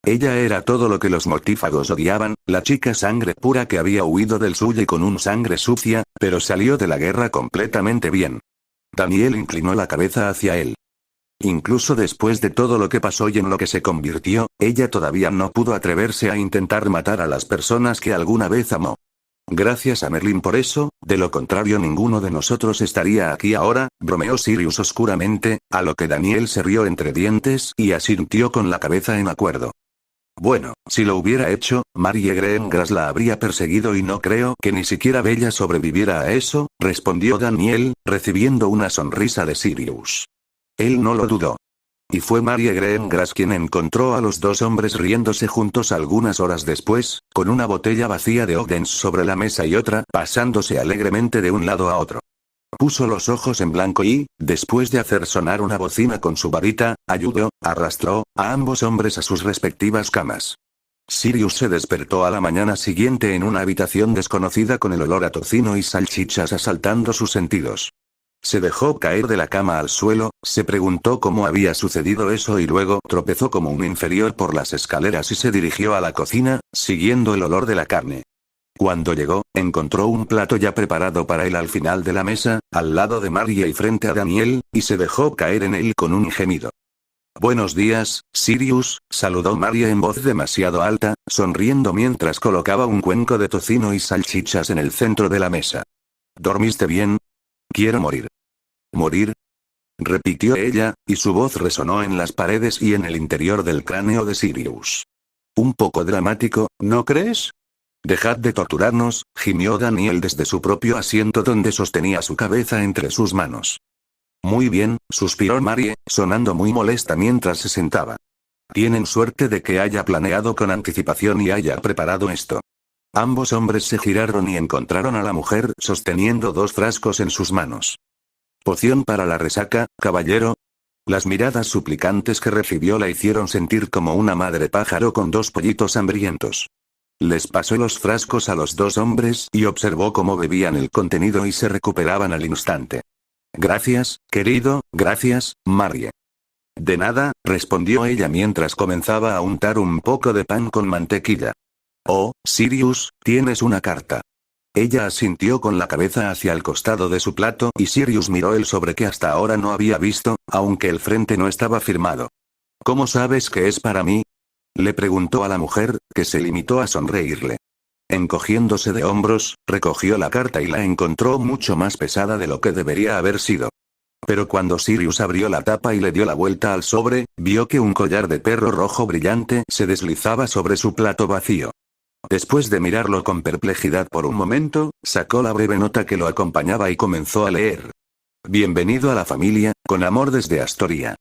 Ella era todo lo que los mortífagos odiaban, la chica sangre pura que había huido del suyo y con un sangre sucia, pero salió de la guerra completamente bien. Daniel inclinó la cabeza hacia él. Incluso después de todo lo que pasó y en lo que se convirtió, ella todavía no pudo atreverse a intentar matar a las personas que alguna vez amó. Gracias a Merlin por eso, de lo contrario ninguno de nosotros estaría aquí ahora, bromeó Sirius oscuramente, a lo que Daniel se rió entre dientes y asintió con la cabeza en acuerdo. Bueno, si lo hubiera hecho, Marie Greengrass la habría perseguido y no creo que ni siquiera Bella sobreviviera a eso, respondió Daniel, recibiendo una sonrisa de Sirius. Él no lo dudó. Y fue Marie Greengrass quien encontró a los dos hombres riéndose juntos algunas horas después, con una botella vacía de Odense sobre la mesa y otra pasándose alegremente de un lado a otro. Puso los ojos en blanco y, después de hacer sonar una bocina con su varita, arrastró a ambos hombres a sus respectivas camas. Sirius se despertó a la mañana siguiente en una habitación desconocida con el olor a tocino y salchichas asaltando sus sentidos. Se dejó caer de la cama al suelo, se preguntó cómo había sucedido eso y luego tropezó como un inferior por las escaleras y se dirigió a la cocina, siguiendo el olor de la carne. Cuando llegó, encontró un plato ya preparado para él al final de la mesa, al lado de Marie y frente a Daniel, y se dejó caer en él con un gemido. Buenos días, Sirius, saludó Marie en voz demasiado alta, sonriendo mientras colocaba un cuenco de tocino y salchichas en el centro de la mesa. ¿Dormiste bien? Quiero morir. ¿Morir? Repitió ella, y su voz resonó en las paredes y en el interior del cráneo de Sirius. Un poco dramático, ¿no crees? Dejad de torturarnos, gimió Daniel desde su propio asiento donde sostenía su cabeza entre sus manos. Muy bien, suspiró Marie, sonando muy molesta mientras se sentaba. Tienen suerte de que haya planeado con anticipación y haya preparado esto. Ambos hombres se giraron y encontraron a la mujer sosteniendo dos frascos en sus manos. ¿Poción para la resaca, caballero? Las miradas suplicantes que recibió la hicieron sentir como una madre pájaro con dos pollitos hambrientos. Les pasó los frascos a los dos hombres y observó cómo bebían el contenido y se recuperaban al instante. Gracias, querido, gracias, Marie. De nada, respondió ella mientras comenzaba a untar un poco de pan con mantequilla. Oh, Sirius, tienes una carta. Ella asintió con la cabeza hacia el costado de su plato y Sirius miró el sobre que hasta ahora no había visto, aunque el frente no estaba firmado. ¿Cómo sabes que es para mí? Le preguntó a la mujer, que se limitó a sonreírle. Encogiéndose de hombros, recogió la carta y la encontró mucho más pesada de lo que debería haber sido. Pero cuando Sirius abrió la tapa y le dio la vuelta al sobre, vio que un collar de perro rojo brillante se deslizaba sobre su plato vacío. Después de mirarlo con perplejidad por un momento, sacó la breve nota que lo acompañaba y comenzó a leer. Bienvenido a la familia, con amor desde Astoria.